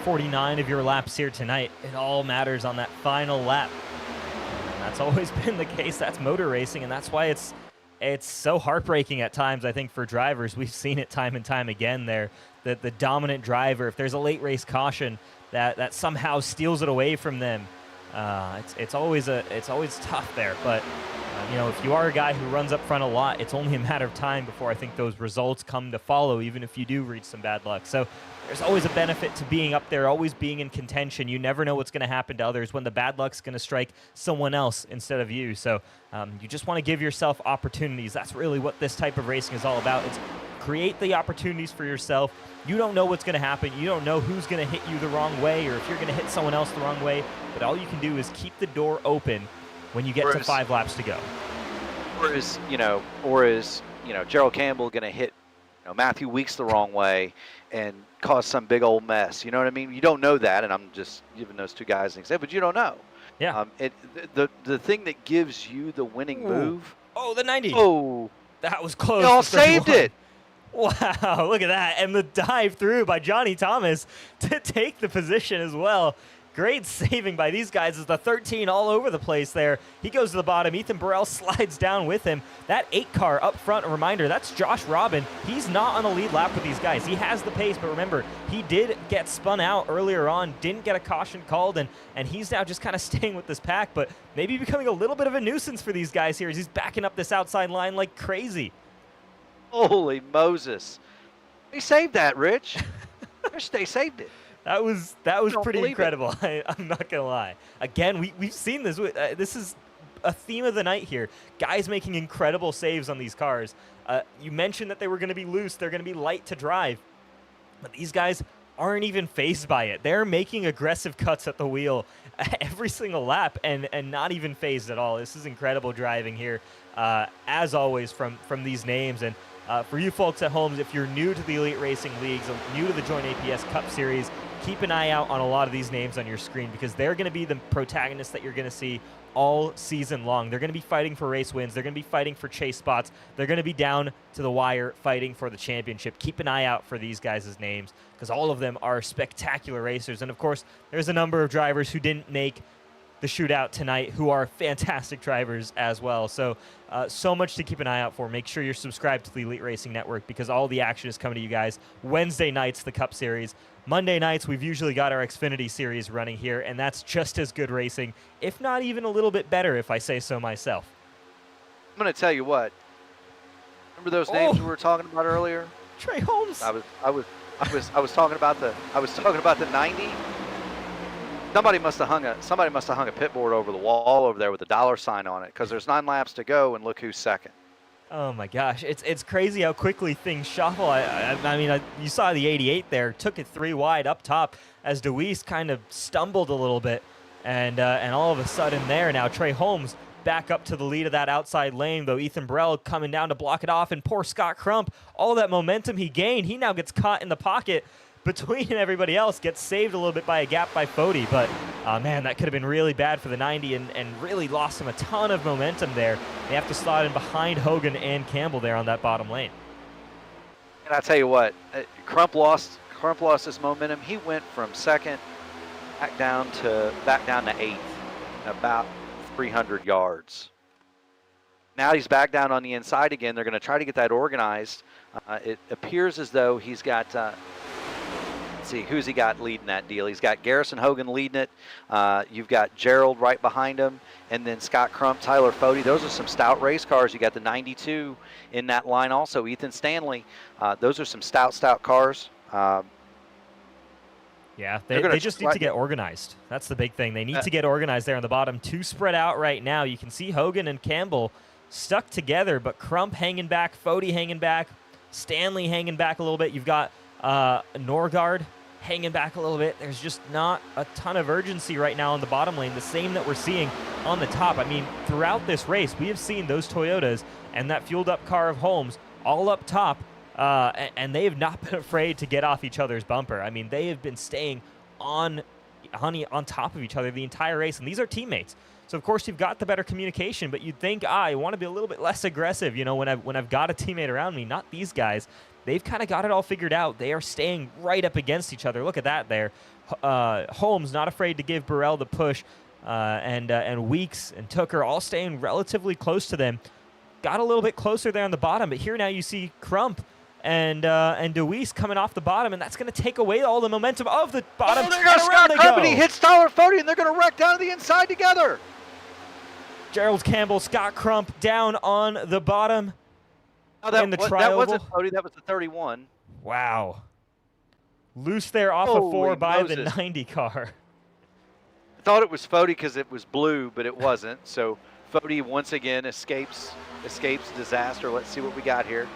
49 of your laps here tonight. It all matters on that final lap. And that's always been the case. That's motor racing, and that's why it's so heartbreaking at times, I think, for drivers. We've seen it time and time again there, that the dominant driver, if there's a late race caution, that somehow steals it away from them. It's always tough there. But if you are a guy who runs up front a lot, it's only a matter of time before I think those results come to follow, even if you do reach some bad luck. So there's always a benefit to being up there, always being in contention. You never know what's going to happen to others when the bad luck's going to strike someone else instead of you. So you just want to give yourself opportunities. That's really what this type of racing is all about. It's create the opportunities for yourself. You don't know what's going to happen. You don't know who's going to hit you the wrong way or if you're going to hit someone else the wrong way. But all you can do is keep the door open when you get to 5 laps to go. Or is Gerald Campbell going to hit Matthew Weeks the wrong way and cause some big old mess? You know what I mean? You don't know that, and I'm just giving those two guys an example, but you don't know. Yeah. The thing that gives you the winning move. Oh, the 90. Oh. That was close. Y'all saved it. Wow, look at that. And the dive through by Johnny Thomas to take the position as well. Great saving by these guys as the 13 all over the place there. He goes to the bottom. Ethan Burrell slides down with him. That 8 car up front, a reminder, that's Josh Robin. He's not on the lead lap with these guys. He has the pace, but remember, he did get spun out earlier on, didn't get a caution called, and he's now just kind of staying with this pack, but maybe becoming a little bit of a nuisance for these guys here as he's backing up this outside line like crazy. Holy Moses. They saved that, Rich. They saved it. That was pretty incredible. I'm not going to lie. Again, we've seen this. This is a theme of the night here. Guys making incredible saves on these cars. You mentioned that they were going to be loose. They're going to be light to drive. But these guys aren't even fazed by it. They're making aggressive cuts at the wheel every single lap and not even fazed at all. This is incredible driving here, as always, from these names. And for you folks at home, if you're new to the Elite Racing Leagues, new to the Joint APS Cup Series, keep an eye out on a lot of these names on your screen because they're going to be the protagonists that you're going to see all season long. They're going to be fighting for race wins. They're going to be fighting for chase spots. They're going to be down to the wire fighting for the championship. Keep an eye out for these guys' names because all of them are spectacular racers. And, of course, there's a number of drivers who didn't make the shootout tonight who are fantastic drivers as well. So, so much to keep an eye out for. Make sure you're subscribed to the Elite Racing Network because all the action is coming to you guys. Wednesday nights, the Cup Series. Monday nights, we've usually got our Xfinity Series running here, and that's just as good racing, if not even a little bit better, if I say so myself. I'm going to tell you what. Remember those names we were talking about earlier? Trey Holmes. I was talking about the 90. Somebody must have hung a pit board over the wall over there with a dollar sign on it because there's 9 laps to go, and look who's second. Oh my gosh, it's crazy how quickly things shuffle. I mean, you saw the 88 there, took it 3 wide up top as Deweese kind of stumbled a little bit, and all of a sudden there now Trey Holmes back up to the lead of that outside lane, though Ethan Burrell coming down to block it off, and poor Scott Crump, all that momentum he gained, he now gets caught in the pocket between everybody else, gets saved a little bit by a gap by Fody, but man, that could have been really bad for the 90 and really lost him a ton of momentum there. They have to slot in behind Hogan and Campbell there on that bottom lane. And I tell you what, Crump lost his momentum. He went from second back down to 8th, about 300 yards. Now he's back down on the inside again. They're going to try to get that organized. It appears as though he's got see, who's he got leading that deal? He's got Garrison Hogan leading it. You've got Gerald right behind him, and then Scott Crump, Tyler Fody. Those are some stout race cars. You got the 92 in that line also. Ethan Stanley. Those are some stout cars. Yeah, they just need to get organized. That's the big thing. They need to get organized there on the bottom. 2 spread out right now. You can see Hogan and Campbell stuck together, but Crump hanging back, Fody hanging back, Stanley hanging back a little bit. You've got Norgard hanging back a little bit. There's just not a ton of urgency right now on the bottom lane, the same that we're seeing on the top. I mean, throughout this race, we have seen those Toyotas and that fueled-up car of Holmes all up top, and they have not been afraid to get off each other's bumper. I mean, they have been staying on top of each other the entire race, and these are teammates. So, of course, you've got the better communication, but you'd think, I want to be a little bit less aggressive, you know, when I've got a teammate around me. Not these guys. They've kind of got it all figured out. They are staying right up against each other. Look at that there. Holmes not afraid to give Burrell the push, and Weeks and Tooker all staying relatively close to them. Got a little bit closer there on the bottom, but here now you see Crump and Deweese coming off the bottom, and that's going to take away all the momentum of the bottom. Oh, there goes Scott Crump, and he hits Tyler Fody, and they're going to wreck down to the inside together. Gerald Campbell, Scott Crump down on the bottom. Oh, that wasn't Fody. That was the 31. Wow. Loose there off of 4 by the 90 car. I thought it was Fody because it was blue, but it wasn't. So Fody once again escapes disaster. Let's see what we got here.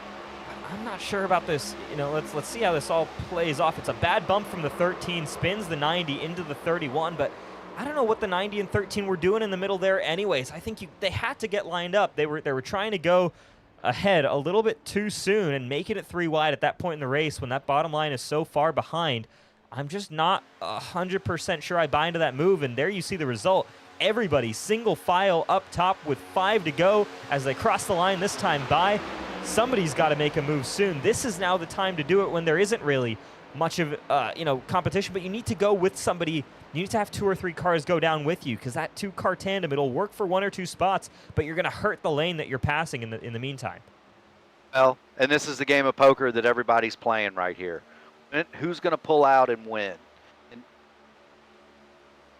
I'm not sure about this. You know, let's see how this all plays off. It's a bad bump from the 13, spins the 90 into the 31, but I don't know what the 90 and 13 were doing in the middle there anyways. I think they had to get lined up. They were trying to go ahead a little bit too soon and making it 3 wide at that point in the race when that bottom line is so far behind. I'm just not 100% sure I buy into that move, and there you see the result. Everybody single file up top with 5 to go as they cross the line this time by. Somebody's got to make a move soon. This is now the time to do it when there isn't really much of competition, but you need to go with somebody. You need to have 2 or 3 cars go down with you because that 2-car tandem, it'll work for 1 or 2 spots, but you're going to hurt the lane that you're passing in the meantime. Well, and this is the game of poker that everybody's playing right here. Who's going to pull out and win? And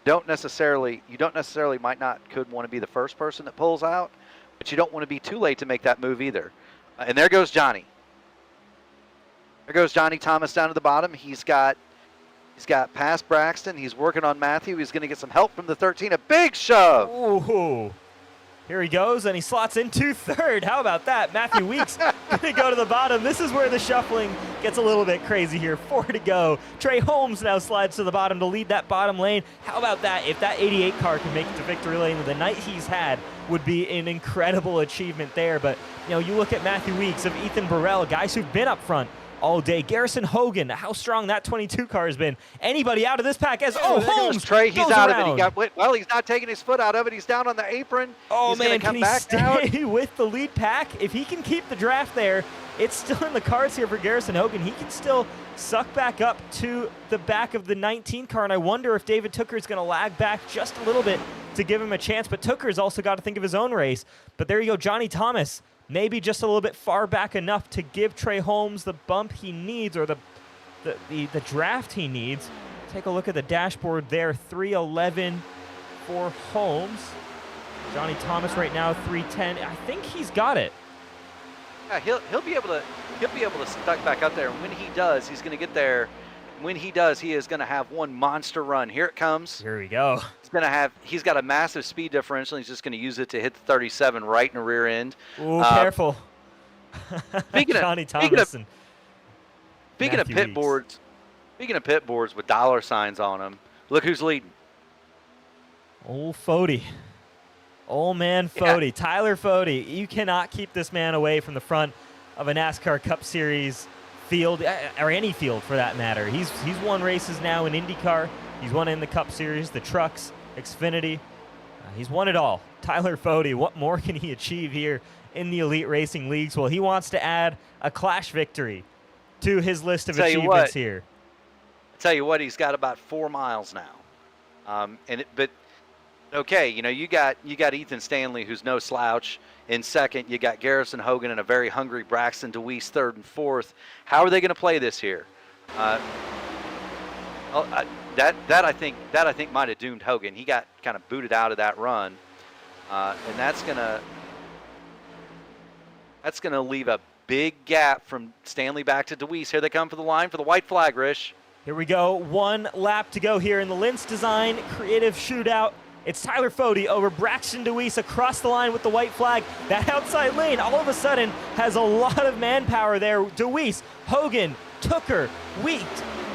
you don't necessarily could want to be the first person that pulls out, but you don't want to be too late to make that move either. And there goes Johnny. There goes Johnny Thomas down to the bottom. He's got past Braxton. He's working on Matthew. He's going to get some help from the 13. A big shove. Ooh. Here he goes, and he slots into 3rd. How about that? Matthew Weeks going to go to the bottom. This is where the shuffling gets a little bit crazy here. 4 to go. Trey Holmes now slides to the bottom to lead that bottom lane. How about that? If that 88 car can make it to victory lane, the night he's had would be an incredible achievement there. But, you know, you look at Matthew Weeks, of Ethan Burrell, guys who've been up front all day. Garrison Hogan, how strong that 22 car has been. Anybody out of this pack as, oh, there goes Holmes Trey, he's goes out around. of it. Well, he's not taking his foot out of it. He's down on the apron. Oh, he's man, gonna come can he back stay out. with the lead pack? If he can keep the draft there, it's still in the cards here for Garrison Hogan. He can still suck back up to the back of the 19 car, and I wonder if David Tooker is going to lag back just a little bit to give him a chance. But Tooker's also got to think of his own race. But there you go, Johnny Thomas, maybe just a little bit far back enough to give Trey Holmes the bump he needs, or the draft he needs. Take a look at the dashboard there, 311 for Holmes. Johnny Thomas right now 310. I think he's got it. Yeah, he'll be able to stuck back up there, and when he does, he's going to get there. When he does, he is going to have one monster run. Here it comes. Here we go. He's got a massive speed differential. He's just going to use it to hit the 37 right in the rear end. Ooh, careful. Speaking Johnny Thomas and speaking of pit boards with dollar signs on them, look who's leading. Old Fody. Old man Fody. Yeah. Tyler Fody. You cannot keep this man away from the front of a NASCAR Cup Series field, or any field for that matter. He's won races now in IndyCar. He's won in the Cup Series, the trucks, Xfinity. He's won it all. Tyler Fody, what more can he achieve here in the Elite Racing Leagues? Well, he wants to add a Clash victory to his list of achievements here. I tell you what, he's got about 4 miles now. But okay, you got Ethan Stanley, who's no slouch, in second. You got Garrison Hogan and a very hungry Braxton DeWeese third and fourth. How are they going to play this here? That I think might have doomed Hogan. He got kind of booted out of that run, and that's gonna leave a big gap from Stanley back to DeWeese. Here they come for the line for the white flag, Rish. Here we go. 1 lap to go here in the Lentz Design Creative Shootout. It's Tyler Fody over Braxton DeWeese across the line with the white flag. That outside lane all of a sudden has a lot of manpower there. DeWeese, Hogan, Tooker, Wheat,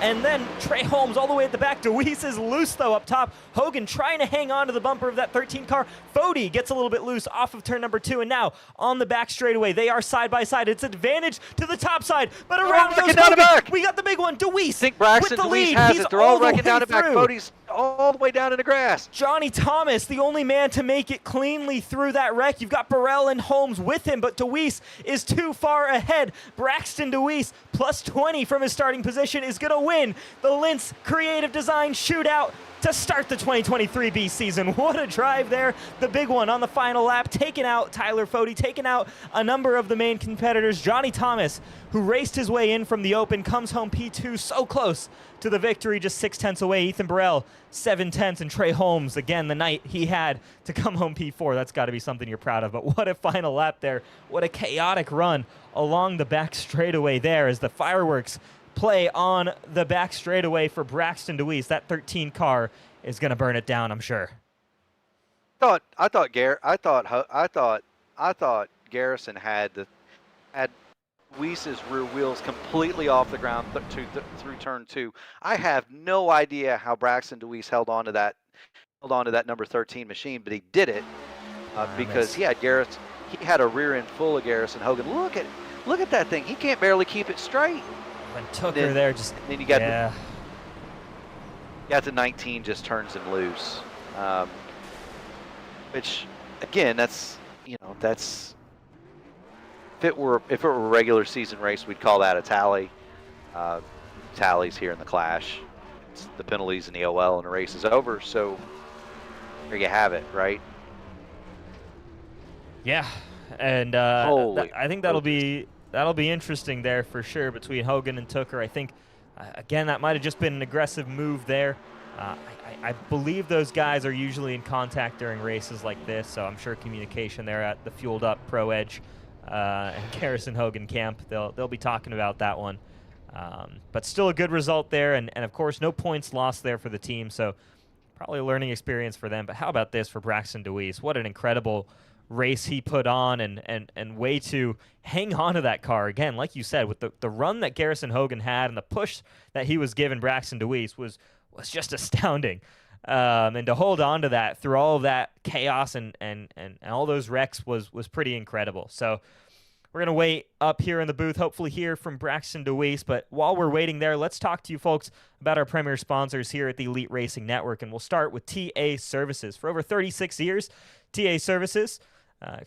and then Trey Holmes all the way at the back. DeWeese is loose, though, up top. Hogan trying to hang on to the bumper of that 13 car. Fody gets a little bit loose off of turn number 2, and now on the back straightaway. They are side by side. It's advantage to the top side, but around goes Hogan. We got the big one. DeWeese think Braxton with the DeWeese lead. has He's it. They're all wrecking down the back. Fody's all the way down in the grass. Johnny Thomas, the only man to make it cleanly through that wreck. You've got Burrell and Holmes with him, but DeWeese is too far ahead. Braxton DeWeese, plus 20 from his starting position, is going to win the Lentz Creative Design Shootout to start the 2023 B season. What a drive there. The big one on the final lap, taking out Tyler Fody, taking out a number of the main competitors. Johnny Thomas, who raced his way in from the open, comes home P2, so close to the victory, just 6/10 away. Ethan Burrell, 7/10, and Trey Holmes, again, the night he had to come home P4. That's got to be something you're proud of. But what a final lap there. What a chaotic run along the back straightaway there as the fireworks play on the back straightaway for Braxton DeWeese. That 13 car is going to burn it down, I'm sure. I thought Garrison had Weiss's rear wheels completely off the ground through turn 2. I have no idea how Braxton DeWeese held on to that number 13 machine, but he did it because he had a rear end full of Garrison Hogan. Look at that thing. He can't barely keep it straight. And Tooker there just. Then you got the 19 just turns him loose, which again, that's if it were a regular season race, we'd call that a tally. Tallies here in the Clash, it's the penalties in the OL, and the race is over. So there you have it, right? Yeah, and I think that'll be interesting there for sure between Hogan and Tooker. I think, again, that might have just been an aggressive move there. I believe those guys are usually in contact during races like this, so I'm sure communication there at the Fueled Up Pro Edge and Garrison Hogan camp, they'll be talking about that one. But still a good result there, and of course no points lost there for the team, so probably a learning experience for them. But how about this for Braxton DeWeese? What an incredible race he put on, and way to hang on to that car. Again, like you said, with the run that Garrison Hogan had and the push that he was giving Braxton DeWeese was just astounding. And to hold on to that through all of that chaos and all those wrecks was pretty incredible. So We're going to wait up here in the booth, hopefully hear from Braxton DeWeese. But while we're waiting there, let's talk to you folks about our premier sponsors here at the Elite Racing Network. And we'll start with TA Services. For over 36 years, TA Services, TA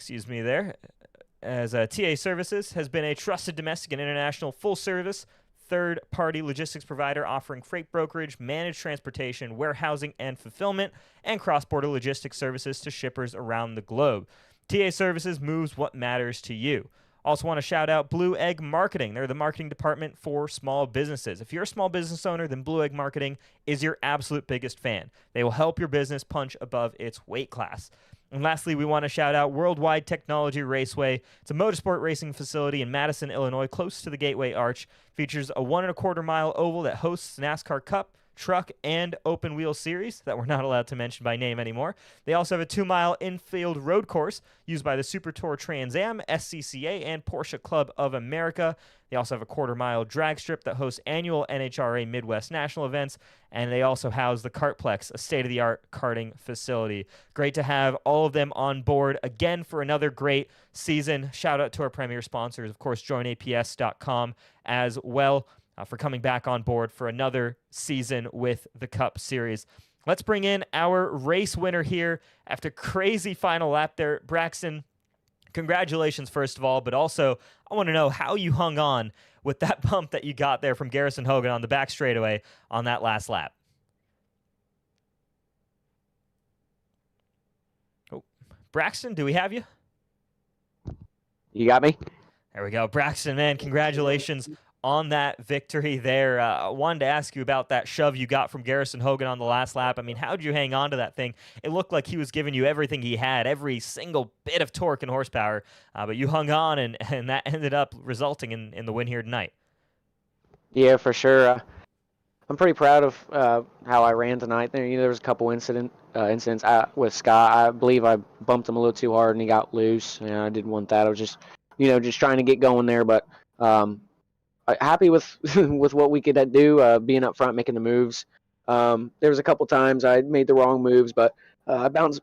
Services has been a trusted domestic and international full-service third-party logistics provider offering freight brokerage, managed transportation, warehousing and fulfillment, and cross-border logistics services to shippers around the globe. TA Services moves what matters to you. Also want to shout out Blue Egg Marketing. They're the marketing department for small businesses. If you're a small business owner, then Blue Egg Marketing is your absolute biggest fan. They will help your business punch above its weight class. And lastly, we want to shout out Worldwide Technology Raceway. It's a motorsport racing facility in Madison, Illinois, close to the Gateway Arch. Features a 1.25 mile oval that hosts NASCAR Cup, Truck, and Open Wheel Series that we're not allowed to mention by name anymore. They also have a 2-mile infield road course used by the Super Tour Trans Am, SCCA, and Porsche Club of America. They also have a 1/4 mile drag strip that hosts annual NHRA Midwest National events, and they also house the Kartplex, a state-of-the-art karting facility. Great to have all of them on board again for another great season. Shout out to our premier sponsors, of course, joinaps.com as well. For coming back on board for another season with the Cup Series. Let's bring in our race winner here after crazy final lap there. Braxton, congratulations, first of all, but also I want to know how you hung on with that bump that you got there from Garrison Hogan on the back straightaway on that last lap. Oh, Braxton, do we have you? You got me? There we go. Braxton, man, congratulations on that victory there. I wanted to ask you about that shove you got from Garrison Hogan on the last lap. I mean, how did you hang on to that thing? It looked like he was giving you everything he had, every single bit of torque and horsepower, but you hung on, and that ended up resulting in the win here tonight. Yeah, for sure. I'm pretty proud of how I ran tonight. There was a couple incidents with Scott. I believe I bumped him a little too hard, and he got loose. I didn't want that. I was just trying to get going there, but happy with with what we could do, being up front, making the moves. There was a couple times I made the wrong moves, but I bounced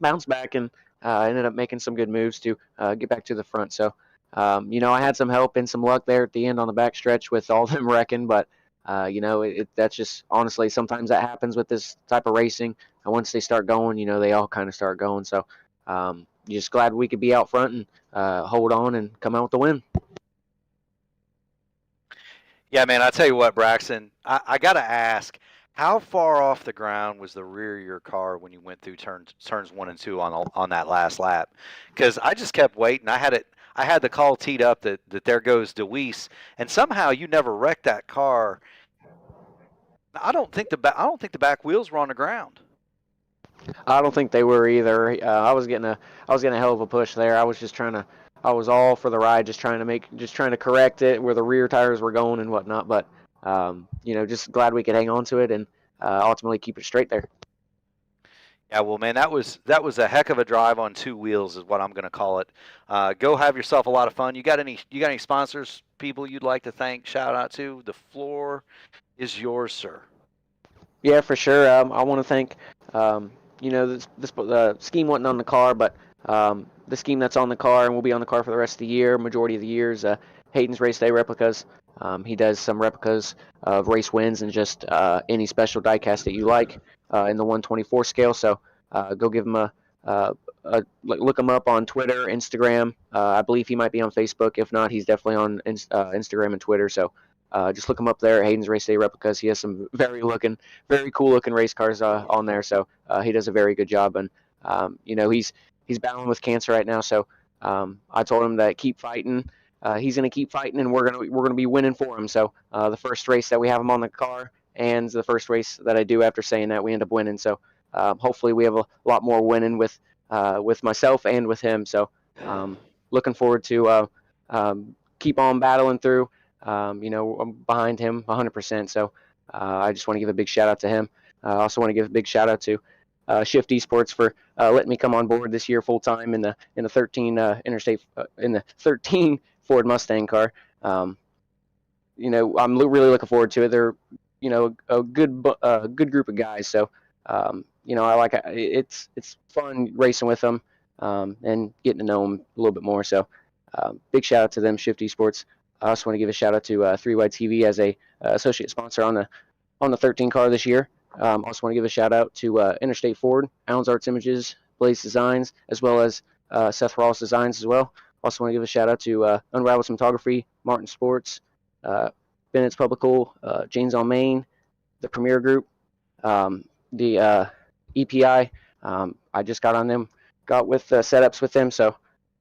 back and ended up making some good moves to get back to the front. So, I had some help and some luck there at the end on the back stretch with all them wrecking, but that's just, honestly, sometimes that happens with this type of racing. And once they start going, they all kind of start going. So, just glad we could be out front and hold on and come out with the win. Yeah, man, I tell you what, Braxton, I got to ask, how far off the ground was the rear of your car when you went through turns 1 and 2 on that last lap? Because I just kept waiting. I had the call teed up that there goes DeWeese, and somehow you never wrecked that car. I don't think the back wheels were on the ground. I don't think they were either. I was getting a hell of a push there. I was all for the ride, just trying to correct it where the rear tires were going and whatnot. But just glad we could hang on to it and ultimately keep it straight there. Yeah, well, man, that was a heck of a drive on 2 wheels, is what I'm going to call it. Go have yourself a lot of fun. You got any sponsors, people you'd like to thank, shout out to? The floor is yours, sir. Yeah, for sure. I want to thank the scheme wasn't on the car, but the scheme that's on the car and will be on the car for the rest of the year, majority of the years, Hayden's Race Day Replicas. He does some replicas of race wins and just any special diecast that you like in the 124 scale. So go give him look him up on Twitter, Instagram. I believe he might be on Facebook. If not, he's definitely on Instagram and Twitter. So just look him up there, Hayden's Race Day Replicas. He has some very cool looking race cars on there. So he does a very good job. And he's battling with cancer right now. So I told him that keep fighting. He's going to keep fighting, and we're gonna be winning for him. So the first race that we have him on the car, and the first race that I do after saying that, we end up winning. So hopefully we have a lot more winning with myself and with him. So looking forward to keep on battling through. I'm behind him 100%. So I just want to give a big shout out to him. I also want to give a big shout out to Shift Esports for letting me come on board this year full time in the 13 in the 13 Ford Mustang car. I'm really looking forward to it. They're a good group of guys. So it's fun racing with them and getting to know them a little bit more. So big shout out to them, Shift Esports. I also want to give a shout out to 3 Wide TV as a associate sponsor on the 13 car this year. Also want to give a shout out to Interstate Ford, Allen's Arts Images, Blaze Designs, as well as Seth Ross Designs as well. Also want to give a shout out to Unrivaled Cinematography, Martin Sports, Bennett's Publical, Jane's on Main, the Premier Group, the EPI. I just got on them, got with setups with them, so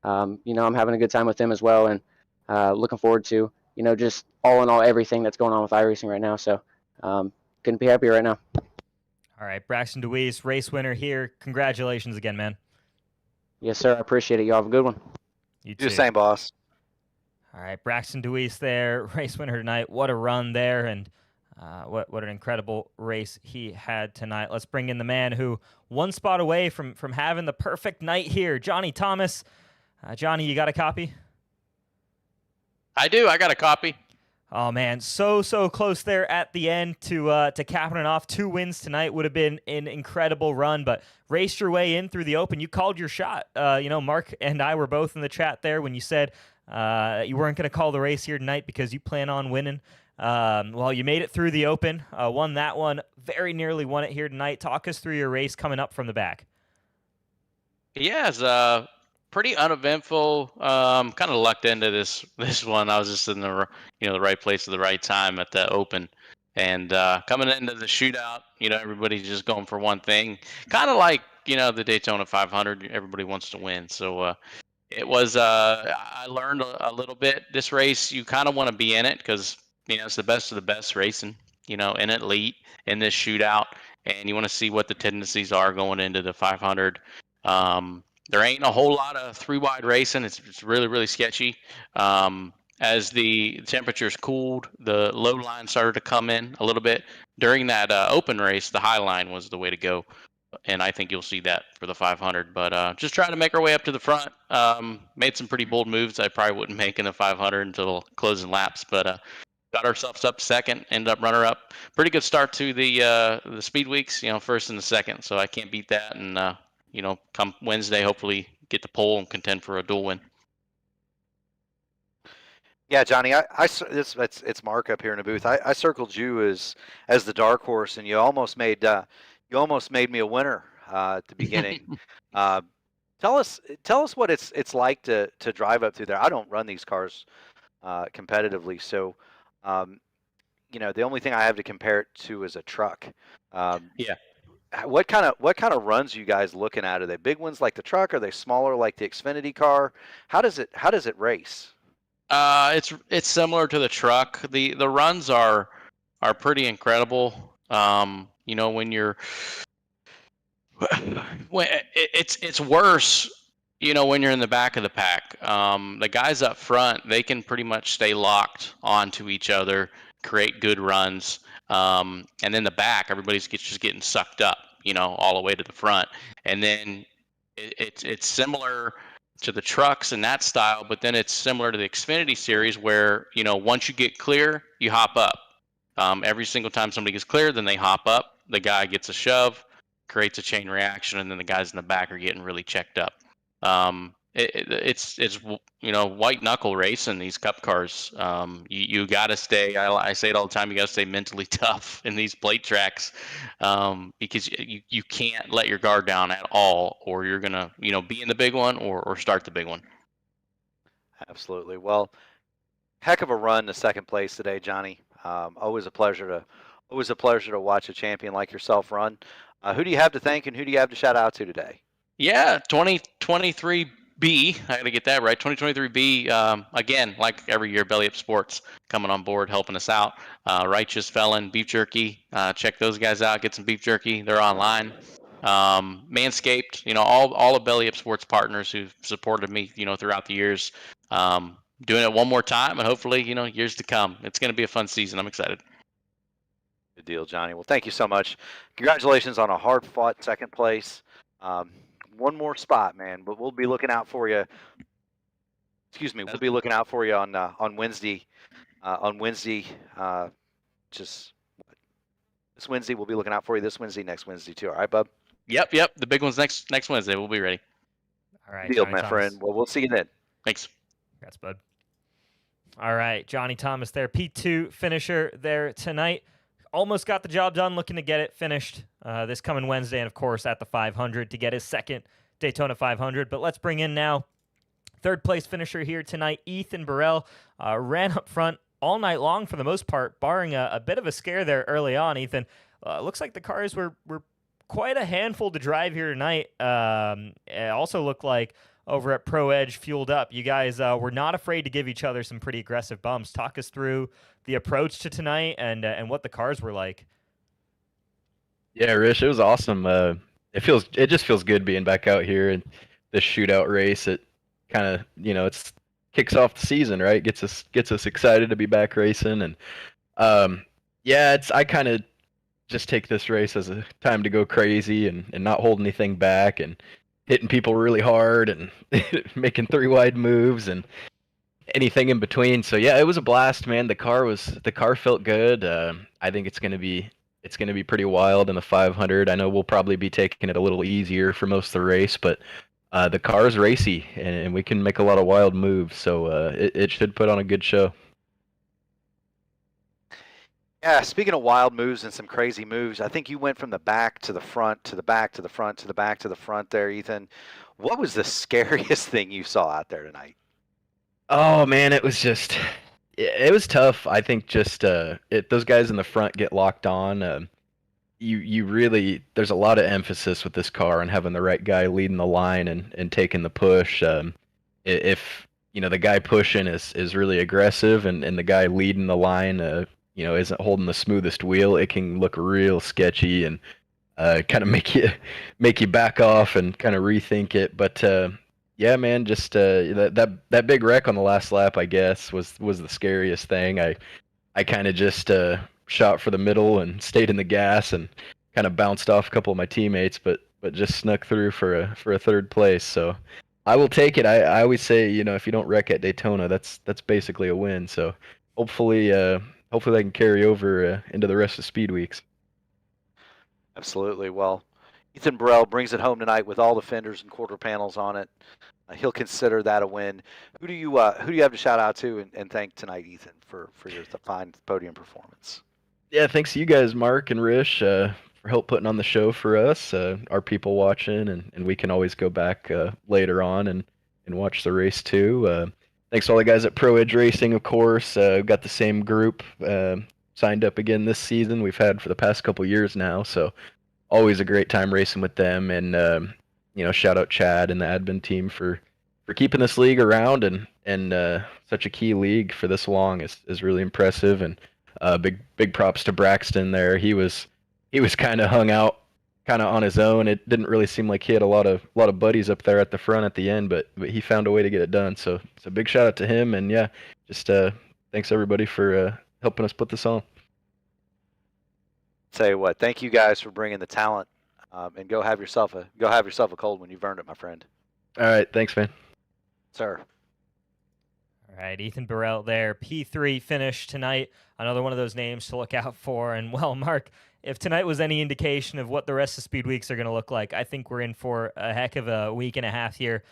I'm having a good time with them as well, and looking forward to just all in all everything that's going on with iRacing right now. So couldn't be happier right now. All right, Braxton DeWeese, race winner here. Congratulations again, man. Yes, sir. I appreciate it. Y'all have a good one. You Do too. the same, boss. All right, Braxton DeWeese there, race winner tonight. What a run there, and what an incredible race he had tonight. Let's bring in the man who one spot away from having the perfect night here, Johnny Thomas. Johnny, you got a copy? I do. I got a copy. Oh man, so close there at the end to capping it off. 2 wins tonight would have been an incredible run, but raced your way in through the open. You called your shot. Mark and I were both in the chat there when you said you weren't going to call the race here tonight because you plan on winning. Well, you made it through the open, won that one, very nearly won it here tonight. Talk us through your race coming up from the back. Yeah, it's pretty uneventful. Kind of lucked into this one. I was just in the the right place at the right time at the open, and coming into the shootout, everybody's just going for one thing. Kind of like the Daytona 500. Everybody wants to win, so it was. I learned a little bit this race. You kind of want to be in it because it's the best of the best racing. In elite in this shootout, and you want to see what the tendencies are going into the 500. There ain't a whole lot of 3-wide racing. It's really, really sketchy. As the temperatures cooled, the low line started to come in a little bit. During that open race, the high line was the way to go. And I think you'll see that for the 500. But just trying to make our way up to the front. Made some pretty bold moves I probably wouldn't make in the 500 until closing laps. But got ourselves up second, ended up runner up. Pretty good start to the speed weeks, first and the second. So I can't beat that. And come Wednesday, hopefully get the pole and contend for a dual win. Yeah, Johnny, it's Mark up here in the booth. I circled you as the dark horse, and you almost made me a winner at the beginning. Tell us what it's like to drive up through there. I don't run these cars competitively, so the only thing I have to compare it to is a truck. Yeah. What kind of runs are you guys looking at? Are they big ones like the truck? Are they smaller like the Xfinity car? How does it race? It's similar to the truck. The runs are pretty incredible. When you're it's worse. When you're in the back of the pack. The guys up front, they can pretty much stay locked onto each other, create good runs. And then the back, everybody's just getting sucked up, all the way to the front. And then it's similar to the trucks in that style, but then it's similar to the Xfinity series where, once you get clear, you hop up. Every single time somebody gets clear, then they hop up. The guy gets a shove, creates a chain reaction, and then the guys in the back are getting really checked up. It's white knuckle racing these cup cars. You got to stay. I say it all the time. You got to stay mentally tough in these plate tracks, because you can't let your guard down at all, or you're gonna be in the big one or start the big one. Absolutely. Well, heck of a run to second place today, Johnny. Always a pleasure to watch a champion like yourself run. Who do you have to thank and who do you have to shout out to today? Yeah, 2023B. I got to get that right. 2023B. Again, like every year, Belly Up Sports coming on board, helping us out. Righteous Felon, Beef Jerky. Check those guys out. Get some beef jerky. They're online. Manscaped. All of Belly Up Sports partners who've supported me, throughout the years. Doing it one more time, and hopefully, years to come. It's going to be a fun season. I'm excited. Good deal, Johnny. Well, thank you so much. Congratulations on a hard-fought second place. One more spot, man, but we'll be looking out for you. Excuse me, we'll be looking out for you on Wednesday. This Wednesday, we'll be looking out for you this Wednesday, next Wednesday too. All right, bub? Yep. The big one's next Wednesday. We'll be ready. All right, Deal, Johnny my Thomas. friend. Well, we'll see you then. Thanks. Congrats, bud. All right, Johnny Thomas there, P2 finisher there tonight. Almost got the job done, looking to get it finished this coming Wednesday, and of course at the 500 to get his second Daytona 500. But let's bring in now third place finisher here tonight, Ethan Burrell. Ran up front all night long for the most part, barring a bit of a scare there early on, Ethan. Looks like the cars were quite a handful to drive here tonight. It also looked like over at Pro Edge Fueled Up, you guys were not afraid to give each other some pretty aggressive bumps. Talk us through the approach to tonight and what the cars were like. Yeah, Rich, it was awesome. It just feels good being back out here in this shootout race. It kind of, it's kicks off the season, right? Gets us excited to be back racing, and I kind of just take this race as a time to go crazy and not hold anything back and hitting people really hard and making 3 wide moves and anything in between. So yeah, it was a blast, man. The car felt good. I think it's gonna be pretty wild in the 500. I know we'll probably be taking it a little easier for most of the race, but the car is racy and we can make a lot of wild moves. So it should put on a good show. Yeah, speaking of wild moves and some crazy moves, I think you went from the back to the front, to the back to the front, to the back to the front there, Ethan. What was the scariest thing you saw out there tonight? Oh man, it was tough. I think just those guys in the front get locked on. You really, there's a lot of emphasis with this car on having the right guy leading the line and taking the push. If the guy pushing is really aggressive and the guy leading the line isn't holding the smoothest wheel, it can look real sketchy and kind of make you back off and kind of rethink it. But yeah, man, just that big wreck on the last lap, I guess, was the scariest thing. I kind of just shot for the middle and stayed in the gas and kind of bounced off a couple of my teammates, but just snuck through for a third place. So I will take it. I always say, if you don't wreck at Daytona, that's basically a win. So hopefully that can carry over into the rest of Speed Weeks. Absolutely. Well, Ethan Burrell brings it home tonight with all the fenders and quarter panels on it. He'll consider that a win. Who do you have to shout out to and thank tonight, Ethan, for your fine podium performance? Yeah, thanks to you guys, Mark and Rish, for help putting on the show for us, our people watching, and we can always go back later on and watch the race too. Thanks to all the guys at Pro Edge Racing, of course. We've got the same group signed up again this season we've had for the past couple years now, so always a great time racing with them. And shout out Chad and the admin team for keeping this league around and such a key league for this long is really impressive. And big props to Braxton there. He was kind of hung out kind of on his own. It didn't really seem like he had a lot of buddies up there at the front at the end, but he found a way to get it done. So it's a big shout out to him, and yeah, just thanks everybody for helping us put this on. Tell you what, thank you guys for bringing the talent, and go have yourself a cold one. You've earned it, my friend. All right, thanks, man. Sir. All right, Ethan Burrell there, P3 finish tonight. Another one of those names to look out for. And well, Mark, if tonight was any indication of what the rest of Speed Weeks are going to look like, I think we're in for a heck of a week and a half here.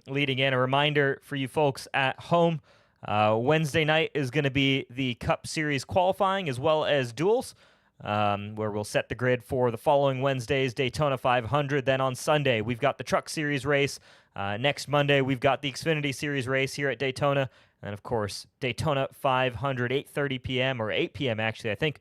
Leading in, a reminder for you folks at home, Wednesday night is going to be the Cup Series qualifying as well as duels, where we'll set the grid for the following Wednesday's Daytona 500. Then on Sunday, we've got the Truck Series race. Next Monday, we've got the Xfinity Series race here at Daytona. And, of course, Daytona 500, 8:30 p.m. or 8 p.m. actually, I think.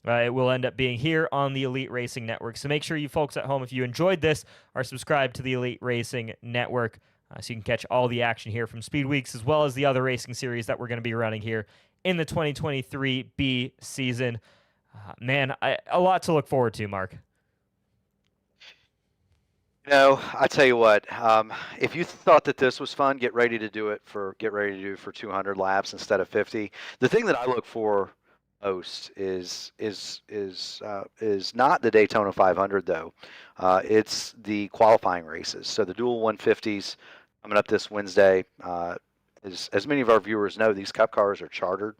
It will end up being here on the Elite Racing Network. So make sure you folks at home, if you enjoyed this, are subscribed to the Elite Racing Network so you can catch all the action here from Speed Weeks as well as the other racing series that we're going to be running here in the 2023 B season. Man, a lot to look forward to, Mark. I tell you what, if you thought that this was fun, get ready to do it for 200 laps instead of 50. The thing that I look for most is not the Daytona 500 though. It's the qualifying races. So the dual 150s coming up this Wednesday. As many of our viewers know, these Cup cars are chartered,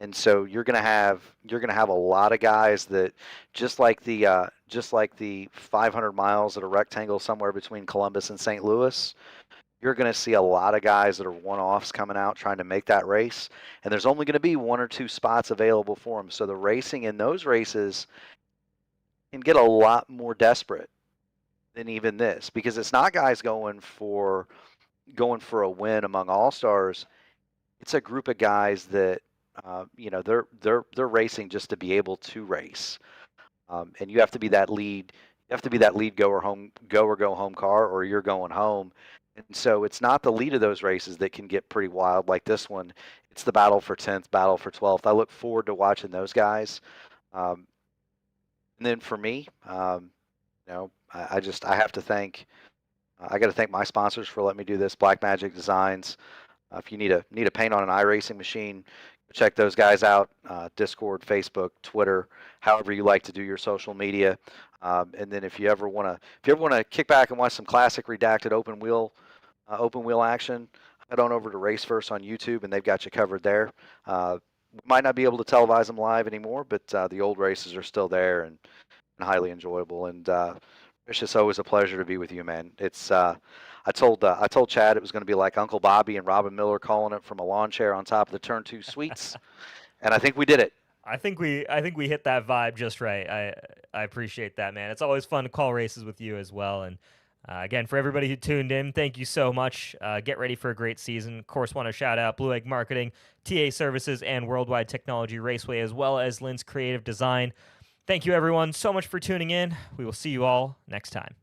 and so you're gonna have a lot of guys that just like the 500 miles at a rectangle somewhere between Columbus and St. Louis. you're going to see a lot of guys that are one-offs coming out trying to make that race, and there's only going to be 1 or 2 spots available for them. So the racing in those races can get a lot more desperate than even this, because it's not guys going for a win among all-stars. It's a group of guys that they're racing just to be able to race, and you have to be that lead. You have to be that lead go or go home car, or you're going home. And so it's not the lead of those races that can get pretty wild like this one. It's the battle for 10th, battle for 12th. I look forward to watching those guys. And then for me, I have to thank. I got to thank my sponsors for letting me do this. Black Magic Designs. If you need a paint on an iRacing machine, check those guys out. Discord, Facebook, Twitter, however you like to do your social media. And then if you ever want to kick back and watch some classic redacted open wheel action, head on over to Race First on YouTube, and they've got you covered there. We might not be able to televise them live anymore, but the old races are still there and highly enjoyable. And it's just always a pleasure to be with you, man. It's I told Chad it was going to be like Uncle Bobby and Robin Miller calling it from a lawn chair on top of the Turn 2 suites, and I think we did it. I think we hit that vibe just right. I appreciate that, man. It's always fun to call races with you as well. And again, for everybody who tuned in, thank you so much. Get ready for a great season. Of course, want to shout out Blue Egg Marketing, TA Services, and Worldwide Technology Raceway, as well as Lynn's Creative Design. Thank you, everyone, so much for tuning in. We will see you all next time.